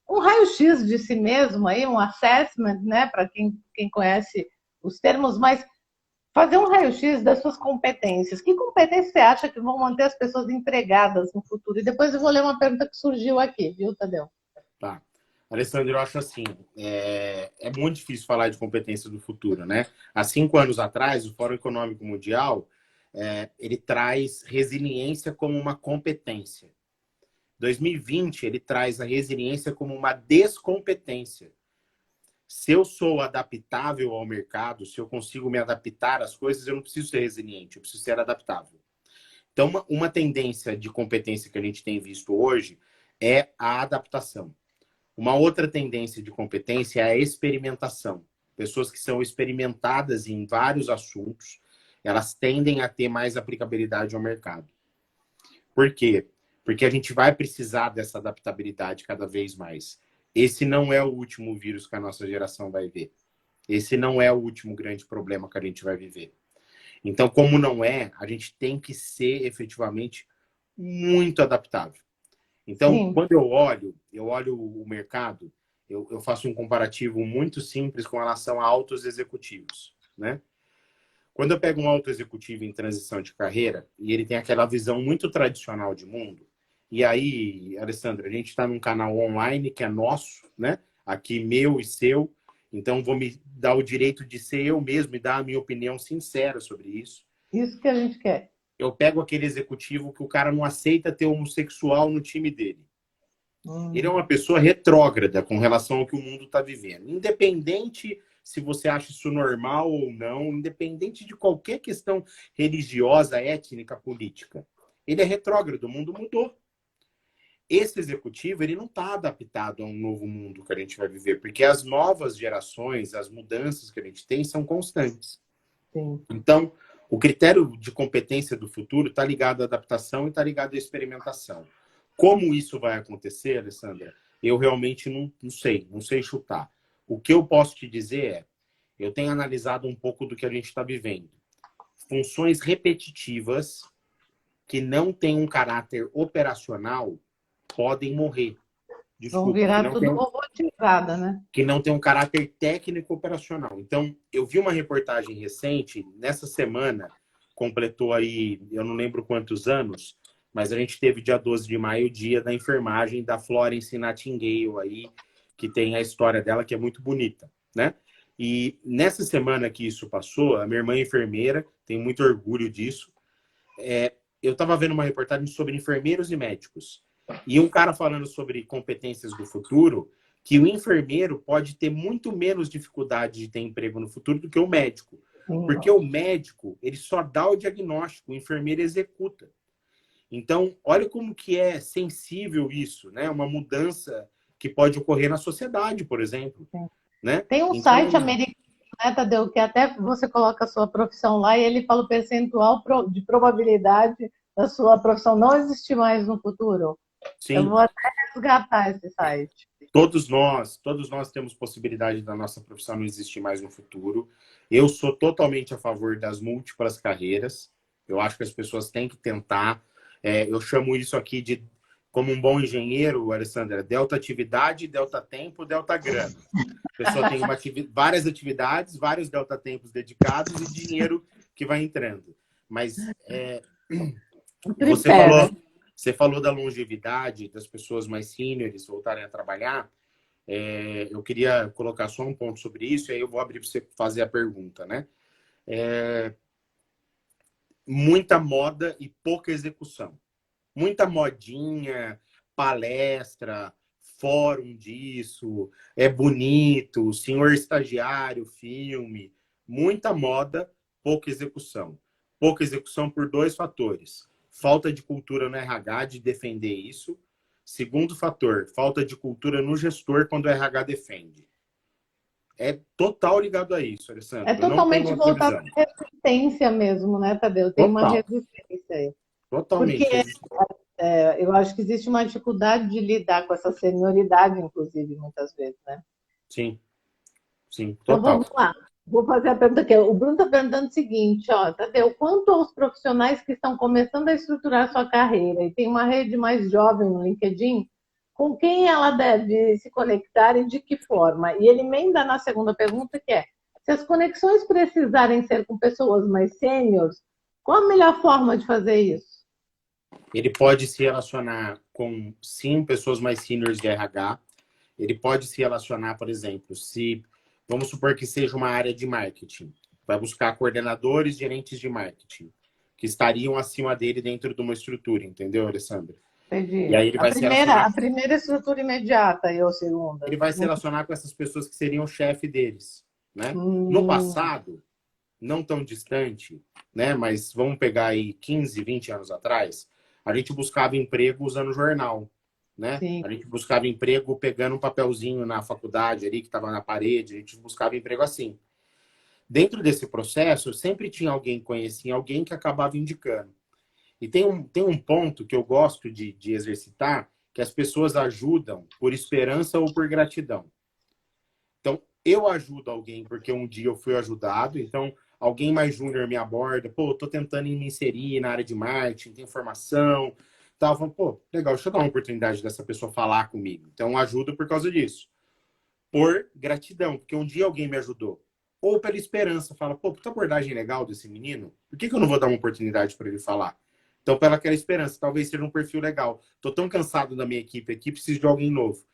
um raio-x de si mesmo, aí, um assessment, né? Para quem conhece os termos, mas fazer um raio-x das suas competências. Que competências você acha que vão manter as pessoas empregadas no futuro? E depois eu vou ler uma pergunta que surgiu aqui, viu, Tadeu? Tá. Alessandro, eu acho assim, é muito difícil falar de competência do futuro, né? Há 5 anos atrás, o Fórum Econômico Mundial ele traz resiliência como uma competência. 2020, ele traz a resiliência como uma descompetência. Se eu sou adaptável ao mercado, se eu consigo me adaptar às coisas, eu não preciso ser resiliente, eu preciso ser adaptável. Então, uma tendência de competência que a gente tem visto hoje é a adaptação. Uma outra tendência de competência é a experimentação. Pessoas que são experimentadas em vários assuntos, elas tendem a ter mais aplicabilidade ao mercado. Por quê? Porque a gente vai precisar dessa adaptabilidade cada vez mais. Esse não é o último vírus que a nossa geração vai ver. Esse não é o último grande problema que a gente vai viver. Então, como não é, a gente tem que ser efetivamente muito adaptável. Então, Sim. quando eu olho o mercado, eu faço um comparativo muito simples com relação a altos executivos, né? Quando eu pego um alto executivo em transição de carreira e ele tem aquela visão muito tradicional de mundo, e aí, Alessandra, a gente está num canal online que é nosso, né? Aqui meu e seu, então vou me dar o direito de ser eu mesmo e dar a minha opinião sincera sobre isso. Isso que a gente quer. Eu pego aquele executivo que o cara não aceita ter homossexual no time dele. Ele é uma pessoa retrógrada com relação ao que o mundo está vivendo. Independente se você acha isso normal ou não, independente de qualquer questão religiosa, étnica, política. Ele é retrógrado, o mundo mudou. Esse executivo, ele não está adaptado a um novo mundo que a gente vai viver, porque as novas gerações, as mudanças que a gente tem são constantes. Sim. Então, o critério de competência do futuro está ligado à adaptação e está ligado à experimentação. Como isso vai acontecer, Alessandra? Eu realmente não sei chutar. O que eu posso te dizer é, eu tenho analisado um pouco do que a gente está vivendo. Funções repetitivas que não têm um caráter operacional podem morrer. Vão Desculpa, virar tudo robotizada, né? que não tem um caráter técnico operacional. Então, eu vi uma reportagem recente, nessa semana, completou aí, eu não lembro quantos anos, mas a gente teve dia 12 de maio, o dia da enfermagem da Florence Nightingale aí, que tem a história dela, que é muito bonita, né? E nessa semana que isso passou, a minha irmã é enfermeira, tenho muito orgulho disso, eu estava vendo uma reportagem sobre enfermeiros e médicos. E um cara falando sobre competências do futuro, que o enfermeiro pode ter muito menos dificuldade de ter emprego no futuro do que o médico. Porque o médico, ele só dá o diagnóstico, o enfermeiro executa. Então, olha como que é sensível isso, né? Uma mudança que pode ocorrer na sociedade, por exemplo. Né? Tem um Então, site americano, né, Tadeu, que até você coloca a sua profissão lá e ele fala o percentual de probabilidade da sua profissão não existir mais no futuro. sim. Eu vou até resgatar esse site. Todos nós temos possibilidade da nossa profissão não existir mais no futuro. Eu sou totalmente a favor das múltiplas carreiras. Eu acho que as pessoas têm que tentar. Eu chamo isso aqui de, como um bom engenheiro, Alessandra, delta atividade, delta tempo, delta grana. A pessoa tem várias atividades, vários delta tempos dedicados e dinheiro que vai entrando. Mas você falou da longevidade, das pessoas mais seniors voltarem a trabalhar. Eu queria colocar só um ponto sobre isso, e aí eu vou abrir para você fazer a pergunta, né? Muita moda e pouca execução. Muita modinha, palestra, fórum disso, é bonito, senhor estagiário, filme. Muita moda, pouca execução. Pouca execução por dois fatores. Falta de cultura no RH de defender isso. Segundo fator, falta de cultura no gestor quando o RH defende. É total ligado a isso, Alessandro. É totalmente voltado à resistência mesmo, né, Tadeu? Tem uma resistência aí. Totalmente. Porque eu acho que existe uma dificuldade de lidar com essa senioridade, inclusive, muitas vezes, né? Sim, sim, total. Então vamos lá. Vou fazer a pergunta aqui. O Bruno está perguntando o seguinte, ó, Tadeu, quanto aos profissionais que estão começando a estruturar sua carreira e tem uma rede mais jovem no LinkedIn, com quem ela deve se conectar e de que forma? E ele emenda na segunda pergunta, que é, se as conexões precisarem ser com pessoas mais sêniores, qual a melhor forma de fazer isso? Ele pode se relacionar com, sim, pessoas mais seniors de RH. Ele pode se relacionar, por exemplo, se vamos supor que seja uma área de marketing, vai buscar coordenadores, gerentes de marketing. que estariam acima dele dentro de uma estrutura, entendeu, Alessandra? E Entendi. aí ele vai se relacionar, A primeira estrutura imediata e a segunda. ele vai se relacionar com essas pessoas que seriam o chefe deles, né? No Hum, passado, não tão distante, né? Mas vamos pegar aí 15, 20 anos atrás, a gente buscava emprego usando jornal, né? sim. A gente buscava emprego pegando um papelzinho na faculdade ali que estava na parede, a gente buscava emprego assim. Dentro desse processo, sempre tinha alguém que conhecia alguém que acabava indicando. E tem um ponto que eu gosto de exercitar, que as pessoas ajudam por esperança ou por gratidão. Então, eu ajudo alguém porque um dia eu fui ajudado. Então, alguém mais júnior me aborda. Pô, tô tentando me inserir na área de marketing, tem formação. Tal. Falando, pô, legal, deixa eu dar uma oportunidade dessa pessoa falar comigo. Então, ajudo por causa disso. Por gratidão, porque um dia alguém me ajudou. Ou pela esperança, fala, pô, puta abordagem legal desse menino, por que eu não vou dar uma oportunidade para ele falar? Então, pela aquela esperança, talvez seja um perfil legal. Tô tão cansado da minha equipe aqui, preciso de alguém novo.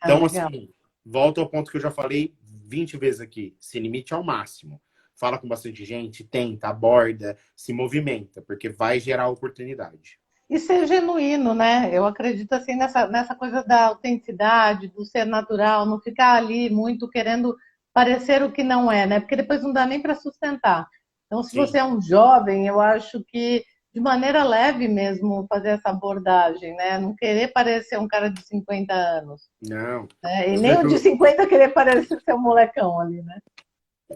Ah, Então, legal. assim, volto ao ponto que eu já falei 20 vezes aqui. Se limite ao máximo. Fala com bastante gente, tenta, aborda, se movimenta, porque vai gerar oportunidade. E ser genuíno, né? Eu acredito assim nessa coisa da autenticidade, do ser natural, não ficar ali muito querendo parecer o que não é, né? Porque depois não dá nem para sustentar. Então, se você Sim. é um jovem, eu acho que de maneira leve mesmo fazer essa abordagem, né? Não querer parecer um cara de 50 anos, Não. né? E Eu nem o de vejo. 50 querer parecer ser um molecão ali, né?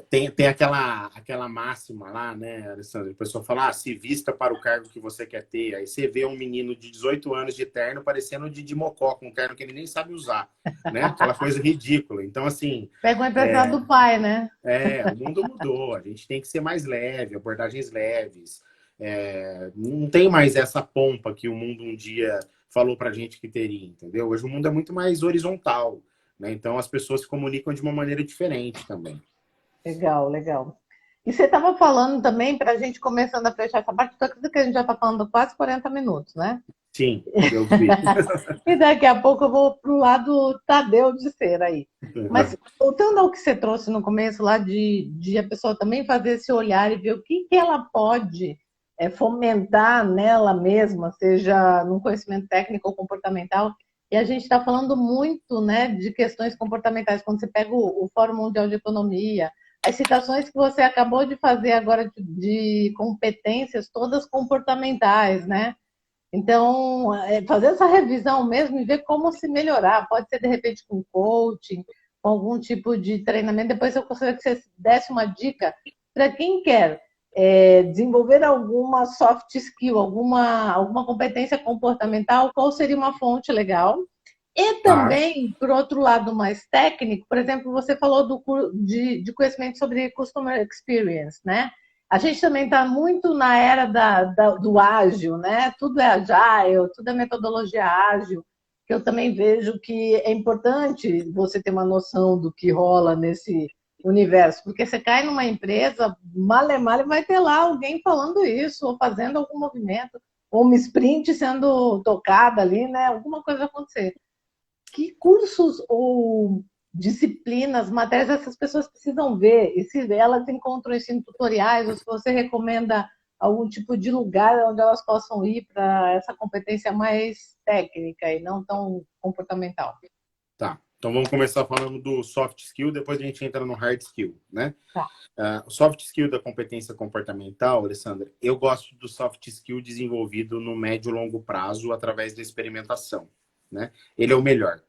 Tem aquela máxima lá, né, Alessandro? A pessoa fala, ah, se vista para o cargo que você quer ter. Aí você vê um menino de 18 anos de terno parecendo de Mocó, com um terno que ele nem sabe usar, né? Aquela coisa ridícula. Então, assim, Pega um emprestado do pai, né? o mundo mudou. A gente tem que ser mais leve, abordagens leves. Não tem mais essa pompa que o mundo um dia falou pra gente que teria, entendeu? Hoje o mundo é muito mais horizontal, né? Então as pessoas se comunicam de uma maneira diferente também. Legal, legal. E você estava falando também, para a gente começando a fechar essa parte, tudo que a gente já está falando quase 40 minutos, né? Sim, eu vi. E daqui a pouco eu vou para o lado Tadeu de ser aí. Mas voltando ao que você trouxe no começo lá de a pessoa também fazer esse olhar e ver o que ela pode fomentar nela mesma, seja no conhecimento técnico ou comportamental. E a gente está falando muito, né, de questões comportamentais. Quando você pega o Fórum Mundial de Economia, as citações que você acabou de fazer agora de competências todas comportamentais, né? Então, fazer essa revisão mesmo e ver como se melhorar. Pode ser, de repente, com coaching, com algum tipo de treinamento. Depois eu gostaria que você desse uma dica para quem quer desenvolver alguma soft skill, alguma competência comportamental, qual seria uma fonte legal. E Tá. também, por outro lado, mais técnico, por exemplo, você falou de conhecimento sobre Customer Experience, né? A gente também está muito na era do ágil, né? Tudo é agile, tudo é metodologia ágil, que eu também vejo que é importante você ter uma noção do que rola nesse universo, porque você cai numa empresa, male male vai ter lá alguém falando isso, ou fazendo algum movimento, ou uma sprint sendo tocada ali, né? Alguma coisa vai acontecer. Que cursos ou disciplinas, matérias essas pessoas precisam ver? E se elas encontram isso em tutoriais, ou se você recomenda algum tipo de lugar onde elas possam ir para essa competência mais técnica e não tão comportamental. Tá. Então vamos começar falando do soft skill, depois a gente entra no hard skill, né? Tá. O soft skill da competência comportamental, Alessandra, eu gosto do soft skill desenvolvido no médio e longo prazo através da experimentação, né? Ele é o melhor.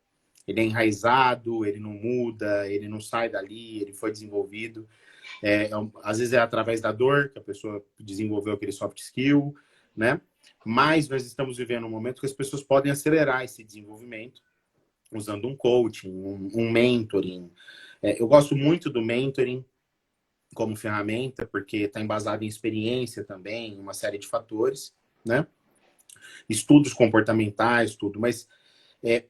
Ele é enraizado, ele não muda, ele não sai dali, ele foi desenvolvido. Às vezes é através da dor que a pessoa desenvolveu aquele soft skill, né? Mas nós estamos vivendo um momento que as pessoas podem acelerar esse desenvolvimento usando um coaching, um mentoring. Eu gosto muito do mentoring como ferramenta, porque está embasado em experiência também, uma série de fatores, né? Estudos comportamentais, tudo, mas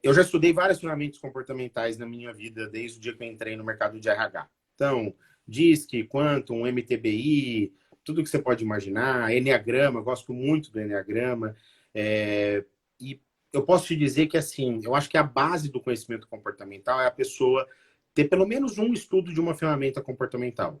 eu já estudei várias ferramentas comportamentais na minha vida desde o dia que eu entrei no mercado de RH. Então, DISC, Quantum, MTBI, tudo que você pode imaginar, Enneagrama, eu gosto muito do Enneagrama. E eu posso te dizer que, assim, eu acho que a base do conhecimento comportamental é a pessoa ter pelo menos um estudo de uma ferramenta comportamental.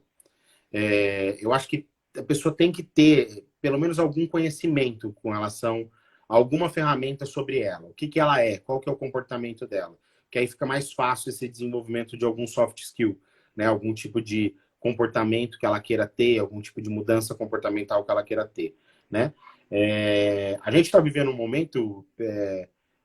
Eu acho que a pessoa tem que ter pelo menos algum conhecimento com relação a alguma ferramenta sobre ela. O que que ela é, qual que é o comportamento dela. Que aí fica mais fácil esse desenvolvimento de algum soft skill, né? Algum tipo de comportamento que ela queira ter, algum tipo de mudança comportamental que ela queira ter, né? A gente está vivendo um momento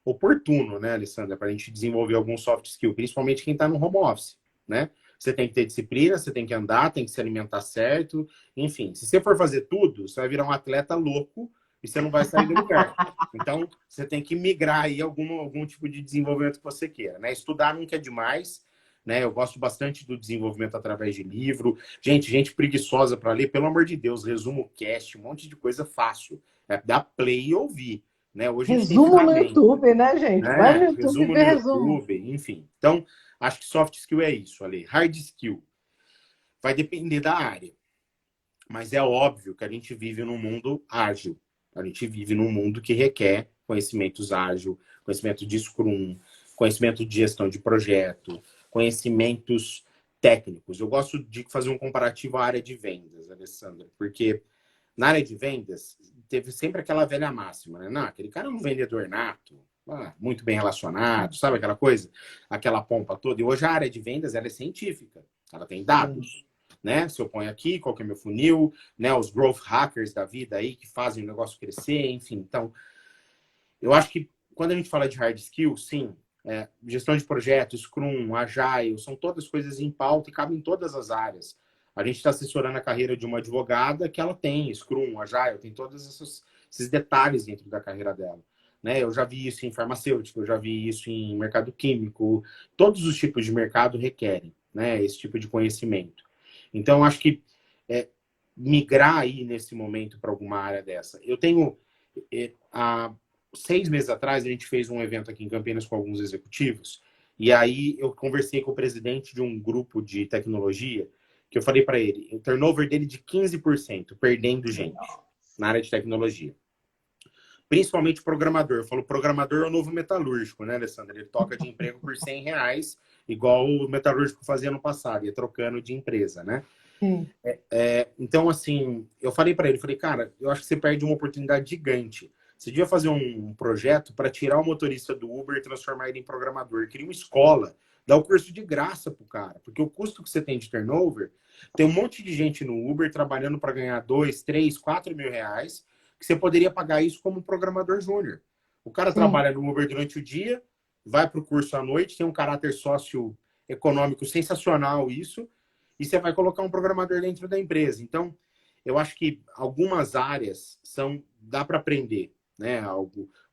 oportuno, né, Alessandra, para a gente desenvolver algum soft skill, principalmente quem está no home office, né? Você tem que ter disciplina, você tem que andar, tem que se alimentar certo, enfim. Se você for fazer tudo, você vai virar um atleta louco e você não vai sair do lugar. Então, você tem que migrar aí algum tipo de desenvolvimento que você queira, né? Estudar nunca é demais, né? Eu gosto bastante do desenvolvimento através de livro. Gente preguiçosa para ler, pelo amor de Deus, resumo cast, um monte de coisa fácil. Dá play e ouvir, né? Hoje a gente tem Resumo no ferramenta, YouTube, né, gente? Vai no né? YouTube e Resumo vê no resumo. YouTube, enfim. Então, acho que soft skill é isso, Ale. Hard skill vai depender da área. Mas é óbvio que a gente vive num mundo ágil. A gente vive num mundo que requer conhecimentos ágil, conhecimento de Scrum, conhecimento de gestão de projeto, conhecimentos técnicos. Eu gosto de fazer um comparativo à área de vendas, Alessandra, porque na área de vendas teve sempre aquela velha máxima, né? Não, aquele cara é um vendedor nato, muito bem relacionado, sabe aquela coisa? Aquela pompa toda. E hoje a área de vendas ela é científica, ela tem dados. Né? Se eu ponho aqui, qual que é meu funil, né? Os growth hackers da vida aí que fazem o negócio crescer, enfim. Então, eu acho que quando a gente fala de hard skills, sim, gestão de projetos, Scrum, Agile, são todas coisas em pauta e cabem em todas as áreas. A gente está assessorando a carreira de uma advogada que ela tem Scrum, Agile, tem todos esses detalhes dentro da carreira dela. Né? Eu já vi isso em farmacêutico, eu já vi isso em mercado químico. Todos os tipos de mercado requerem, né, esse tipo de conhecimento. Então, acho que migrar aí nesse momento para alguma área dessa. Eu tenho... há 6 meses atrás, a gente fez um evento aqui em Campinas com alguns executivos, e aí eu conversei com o presidente de um grupo de tecnologia, que eu falei para ele, o turnover dele de 15%, perdendo gente na área de tecnologia. Principalmente programador. Eu falo, programador é o novo metalúrgico, né, Alessandra? Ele toca de emprego por R$ 100, igual o metalúrgico fazia no passado, ia trocando de empresa, né? Sim. Então, assim, eu falei para ele, falei, cara, eu acho que você perde uma oportunidade gigante. Você devia fazer um projeto para tirar o motorista do Uber e transformar ele em programador. Cria uma escola, dá o curso de graça pro cara, porque o custo que você tem de turnover, tem um monte de gente no Uber trabalhando para ganhar 2, 3, 4 mil reais, que você poderia pagar isso como programador júnior. O cara trabalha no Uber durante o dia, vai para o curso à noite, tem um caráter socioeconômico sensacional isso, e você vai colocar um programador dentro da empresa. Então, eu acho que algumas áreas dá para aprender, né?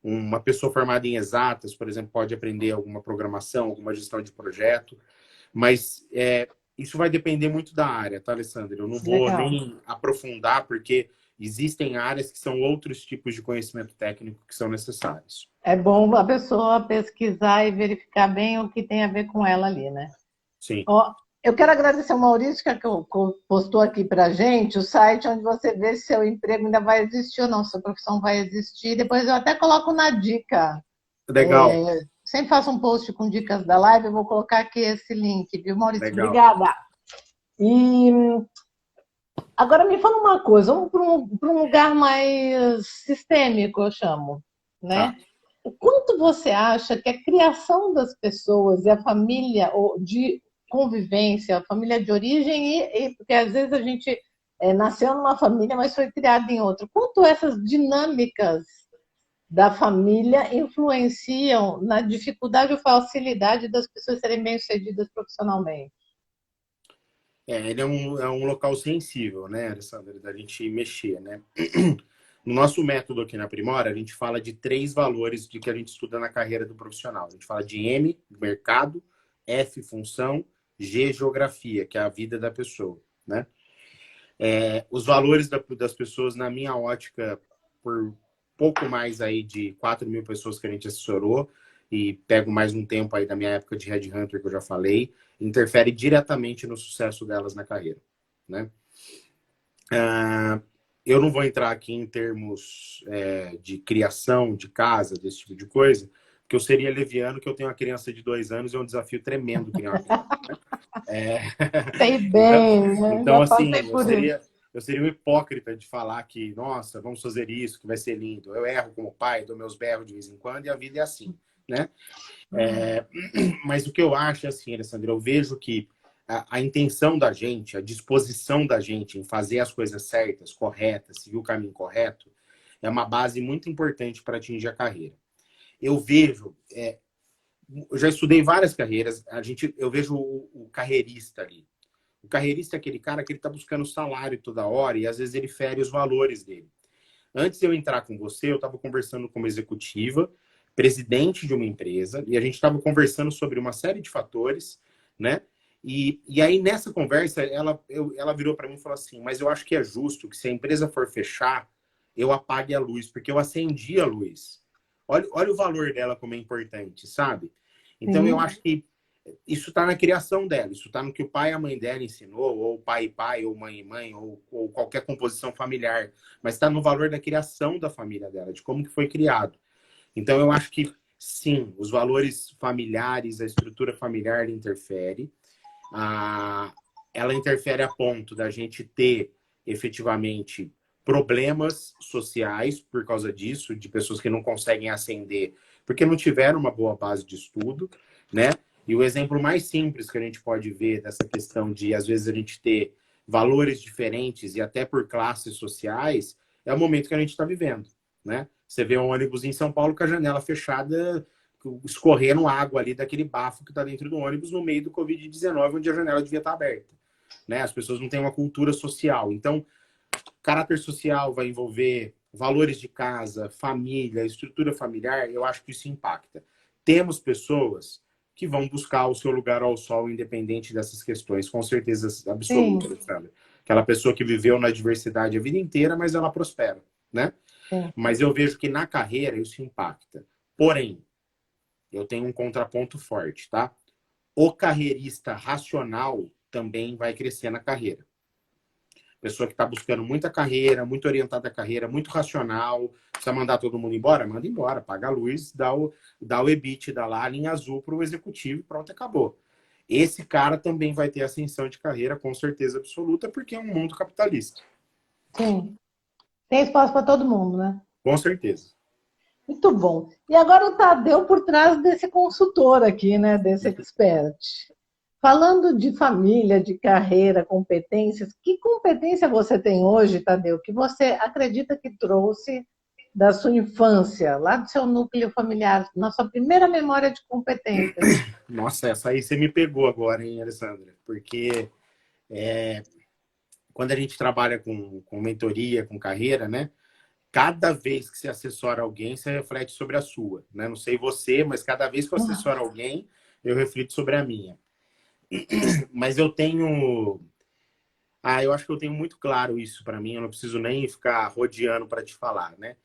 Uma pessoa formada em exatas, por exemplo, pode aprender alguma programação, alguma gestão de projeto, mas isso vai depender muito da área, tá, Alessandra? Eu não vou nem aprofundar, porque existem áreas que são outros tipos de conhecimento técnico que são necessários. É bom a pessoa pesquisar e verificar bem o que tem a ver com ela ali, né? Sim. Eu quero agradecer ao Maurício que postou aqui para a gente o site onde você vê se seu emprego ainda vai existir ou não, se sua profissão vai existir. Depois eu até coloco na dica. Legal. Sempre faço um post com dicas da live, eu vou colocar aqui esse link, viu, Maurício? Legal. Obrigada. E agora me fala uma coisa, vamos para um lugar mais sistêmico, eu chamo, né? Tá. O quanto você acha que a criação das pessoas e a família de convivência, a família de origem, porque às vezes a gente nasceu numa família, mas foi criado em outra. Quanto essas dinâmicas da família influenciam na dificuldade ou facilidade das pessoas serem bem-sucedidas profissionalmente? Ele é um local sensível, né, Alessandra, da gente mexer, né? No nosso método aqui na Primora, a gente fala de 3 valores de que a gente estuda na carreira do profissional. A gente fala de M, mercado, F, função, G, geografia, que é a vida da pessoa, né? Os valores das pessoas, na minha ótica, por pouco mais aí de 4 mil pessoas que a gente assessorou, e pego mais um tempo aí da minha época de Headhunter, que eu já falei, interfere diretamente no sucesso delas na carreira, né? Eu não vou entrar aqui em termos de criação de casa, desse tipo de coisa, porque eu seria leviano, que eu tenho uma criança de 2 anos e é um desafio tremendo criar uma criança. Né? Sei bem, né? Então, Já assim, passei por isso. eu seria um hipócrita de falar que, nossa, vamos fazer isso, que vai ser lindo. Eu erro como pai, dou meus berros de vez em quando e a vida é assim, né? Mas o que eu acho é assim, Alessandra, eu vejo que a intenção da gente, a disposição da gente em fazer as coisas certas, corretas, seguir o caminho correto, é uma base muito importante para atingir a carreira. Eu vejo, eu já estudei várias carreiras, eu vejo o carreirista ali. O carreirista é aquele cara que ele está buscando salário toda hora e às vezes ele fere os valores dele. Antes de eu entrar com você, eu estava conversando com uma executiva, presidente de uma empresa, e a gente estava conversando sobre uma série de fatores, né? E aí, nessa conversa, ela virou para mim e falou assim, mas eu acho que é justo que se a empresa for fechar, eu apague a luz, porque eu acendi a luz. Olha o valor dela como é importante, sabe? Então, eu acho que isso está na criação dela, isso está no que o pai e a mãe dela ensinou, ou pai e pai, ou mãe e mãe, ou qualquer composição familiar, mas está no valor da criação da família dela, de como que foi criado. Então, eu acho que, sim, os valores familiares, a estrutura familiar interfere. Ela interfere a ponto da gente ter, efetivamente, problemas sociais por causa disso, de pessoas que não conseguem ascender porque não tiveram uma boa base de estudo, né? E o exemplo mais simples que a gente pode ver dessa questão de, às vezes, a gente ter valores diferentes e até por classes sociais, é o momento que a gente está vivendo, né? Você vê um ônibus em São Paulo com a janela fechada, escorrendo água ali daquele bafo que está dentro do ônibus no meio do Covid-19, onde a janela devia estar aberta, né? As pessoas não têm uma cultura social. Então, caráter social vai envolver valores de casa, família, estrutura familiar, eu acho que isso impacta. Temos pessoas que vão buscar o seu lugar ao sol independente dessas questões, com certeza absoluta, Alexandra. Aquela pessoa que viveu na diversidade a vida inteira, mas ela prospera, né? Mas eu vejo que na carreira isso impacta. Porém, eu tenho um contraponto forte, tá? O carreirista racional também vai crescer na carreira. Pessoa que está buscando muita carreira, muito orientada à carreira, muito racional, precisa mandar todo mundo embora? Manda embora, paga a luz, dá o EBITDA lá, linha azul para o executivo, pronto, acabou. Esse cara também vai ter ascensão de carreira, com certeza absoluta, porque é um mundo capitalista. Sim. Tem espaço para todo mundo, né? Com certeza. Muito bom. E agora o Tadeu por trás desse consultor aqui, né? Desse expert. Falando de família, de carreira, competências, que competência você tem hoje, Tadeu, que você acredita que trouxe da sua infância, lá do seu núcleo familiar, na sua primeira memória de competências? Nossa, essa aí você me pegou agora, hein, Alessandra? Porque quando a gente trabalha com mentoria, com carreira, né? Cada vez que você assessora alguém, você reflete sobre a sua, né? Não sei você, mas cada vez que eu assessoro alguém, eu reflito sobre a minha. Mas eu tenho... eu acho que eu tenho muito claro isso para mim, eu não preciso nem ficar rodeando para te falar, né?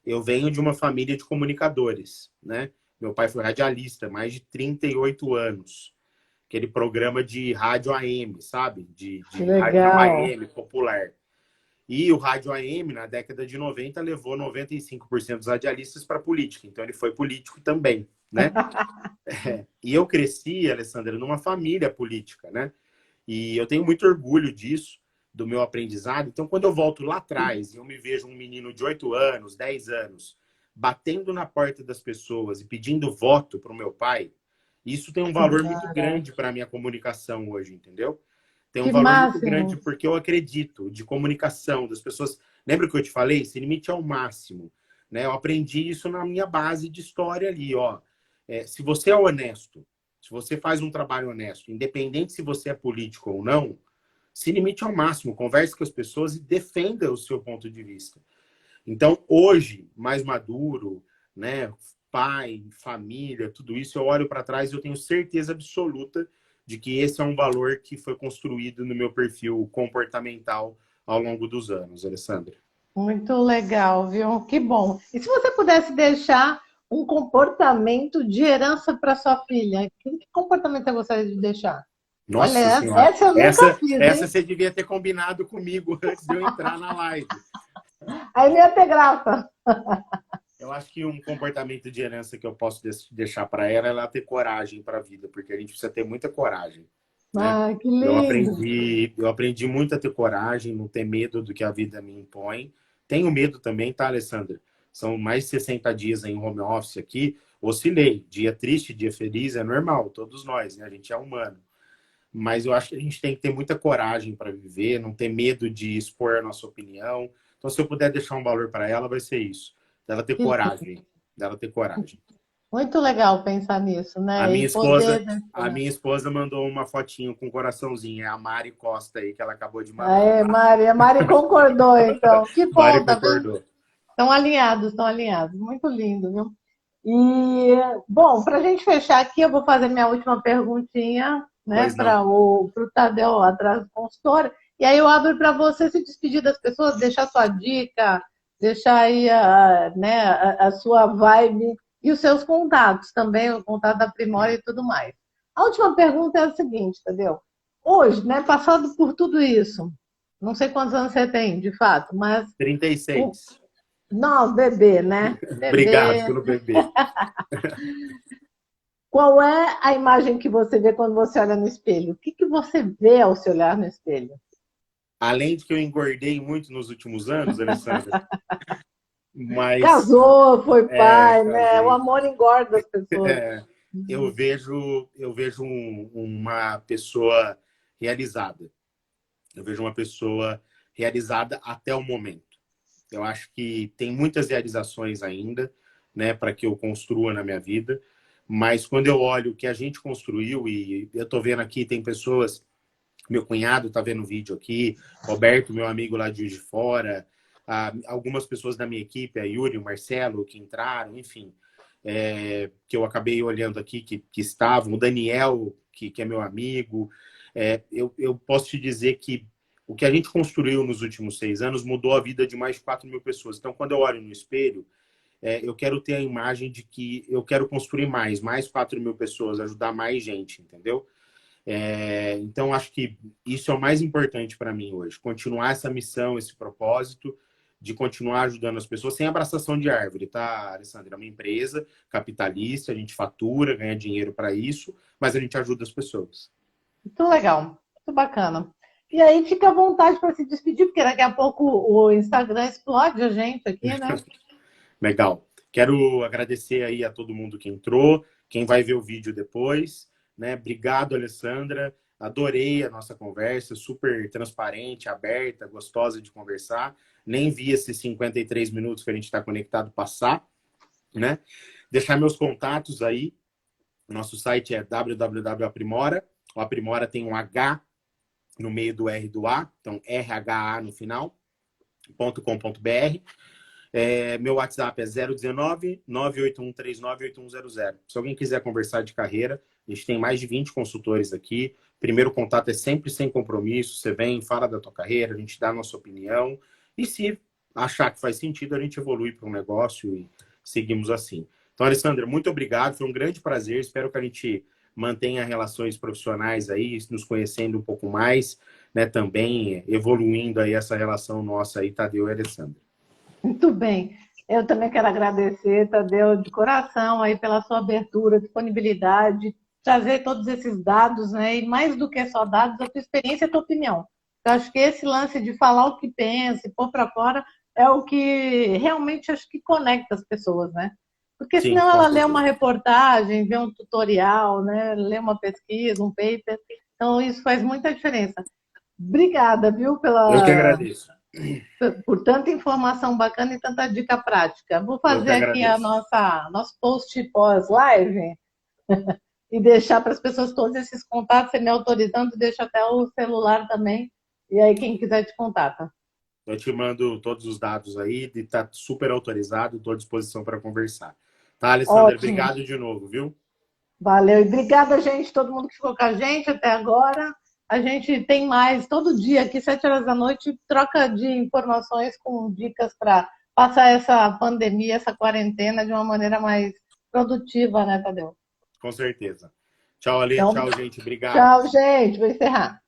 Eu venho de uma família de comunicadores, né? Meu pai foi radialista, mais de 38 anos. Aquele programa de rádio AM, sabe? De rádio AM popular. E o rádio AM, na década de 90, levou 95% dos radialistas para a política. Então, ele foi político também, né? E eu cresci, Alessandra, numa família política, né? E eu tenho muito orgulho disso, do meu aprendizado. Então, quando eu volto lá atrás e eu me vejo um menino de 8 anos, 10 anos, batendo na porta das pessoas e pedindo voto para o meu pai, isso tem um valor muito grande para a minha comunicação hoje, entendeu? Tem um valor muito grande porque eu acredito de comunicação das pessoas. Lembra que eu te falei? Se limite ao máximo, né? Eu aprendi isso na minha base de história ali, ó. Se você é honesto, se você faz um trabalho honesto, independente se você é político ou não, se limite ao máximo, converse com as pessoas e defenda o seu ponto de vista. Então, hoje, mais maduro, né, pai, família, tudo isso, eu olho para trás e eu tenho certeza absoluta de que esse é um valor que foi construído no meu perfil comportamental ao longo dos anos, Alessandra. Muito legal, viu? Que bom. E se você pudesse deixar um comportamento de herança para sua filha, que comportamento você gostaria de deixar? Nossa Olha, Senhora, essa eu nunca fiz, essa hein? você devia ter combinado comigo antes de eu entrar na live. Aí não ia ter graça. Eu acho que um comportamento de herança que eu posso deixar para ela é ela ter coragem para a vida, porque a gente precisa ter muita coragem. né? Ah, que lindo. Eu aprendi muito a ter coragem, não ter medo do que a vida me impõe. Tenho medo também, tá, Alessandra? São mais de 60 dias em home office aqui. Oscilei. Dia triste, dia feliz, é normal, todos nós, né? A gente é humano. Mas eu acho que a gente tem que ter muita coragem para viver, não ter medo de expor a nossa opinião. Então, se eu puder deixar um valor para ela, vai ser isso. Dela ter Que lindo. coragem. Dela ter coragem. Muito legal pensar nisso, A né? minha E poder, esposa, né? a minha esposa mandou uma fotinho com um coraçãozinho. É a Mari Costa aí, que ela acabou de mandar, É, tá? Mari, a Mari concordou, então. Que Mari bom, tá vendo? concordou. Estão alinhados, estão alinhados. Muito lindo, viu? E, bom, para a gente fechar aqui, eu vou fazer minha última perguntinha, né, Pois não. para o Tadeu atrás do consultório. E aí eu abro para você se despedir das pessoas, deixar sua dica, deixar aí né, a sua vibe e os seus contatos também, o contato da Primora e tudo mais. A última pergunta é a seguinte, Tadeu. Hoje, né, passado por tudo isso, não sei quantos anos você tem, de fato, mas o, 36. nós, bebê, né? Obrigado Bebê. pelo bebê. Qual é a imagem que você vê quando você olha no espelho? O que que você vê ao se olhar no espelho? Além de que eu engordei muito nos últimos anos, Alessandra, mas Casou, foi pai, né? O casei. amor engorda as pessoas. É, eu vejo uma pessoa realizada. Eu vejo uma pessoa realizada até o momento. Eu acho que tem muitas realizações ainda, né, para que eu construa na minha vida. Mas quando eu olho o que a gente construiu, e eu estou vendo aqui, tem pessoas, meu cunhado está vendo o vídeo aqui, Roberto, meu amigo lá de Juiz de Fora, algumas pessoas da minha equipe, a Yuri, o Marcelo, que entraram, enfim, que eu acabei olhando aqui, que estavam, o Daniel, que é meu amigo. Eu posso te dizer que o que a gente construiu nos últimos 6 anos mudou a vida de mais de 4 mil pessoas. Então, quando eu olho no espelho, eu quero ter a imagem de que eu quero construir mais 4 mil pessoas, ajudar mais gente, entendeu? Então, acho que isso é o mais importante para mim hoje. Continuar essa missão, esse propósito de continuar ajudando as pessoas sem abraçação de árvore, tá, Alessandra? É uma empresa capitalista, a gente fatura, ganha dinheiro para isso, mas a gente ajuda as pessoas. Muito legal, muito bacana. E aí fica à vontade para se despedir, porque daqui a pouco o Instagram explode a gente aqui, né? Legal. Quero agradecer aí a todo mundo que entrou, quem vai ver o vídeo depois, né? Obrigado, Alessandra. Adorei a nossa conversa, super transparente, aberta, gostosa de conversar. Nem vi esses 53 minutos que a gente está conectado passar, né? Deixar meus contatos aí. Nosso site é www.aprimora. O Aprimora tem um H no meio do R do A, então RHA no final, .com.br. Meu WhatsApp é 019 981398100. Se alguém quiser conversar de carreira, a gente tem mais de 20 consultores aqui. Primeiro contato é sempre sem compromisso. Você vem, fala da tua carreira, a gente dá a nossa opinião. E se achar que faz sentido, a gente evolui para um negócio e seguimos assim. Então, Alessandra, muito obrigado. Foi um grande prazer. Espero que a gente mantenha relações profissionais aí, nos conhecendo um pouco mais, né? Também evoluindo aí essa relação nossa aí, Tadeu e Alessandra. Muito bem. Eu também quero agradecer, Tadeu, de coração aí pela sua abertura, disponibilidade, trazer todos esses dados, né? E mais do que só dados, a tua experiência e a tua opinião. Eu acho que esse lance de falar o que pensa e pôr para fora é o que realmente acho que conecta as pessoas, né? Porque Sim, senão com ela lê uma certeza. reportagem, vê um tutorial, né? Lê uma pesquisa, um paper. Então, isso faz muita diferença. Obrigada, viu, Eu que agradeço. por tanta informação bacana e tanta dica prática. Vou Eu que fazer aqui a agradeço. nosso post pós-live e deixar para as pessoas todos esses contatos, você me autorizando, deixa até o celular também, e aí quem quiser te contata. Eu te mando todos os dados aí, está super autorizado, estou à disposição para conversar. Tá, Alessandra? Ótimo. Obrigado de novo, viu? Valeu. E obrigada, gente, todo mundo que ficou com a gente até agora. A gente tem mais todo dia aqui, 7 horas da noite, troca de informações com dicas para passar essa pandemia, essa quarentena de uma maneira mais produtiva, né, Tadeu? Com certeza. Tchau, Ale. Então, Tchau, gente. Obrigado. tchau, gente. Vou encerrar.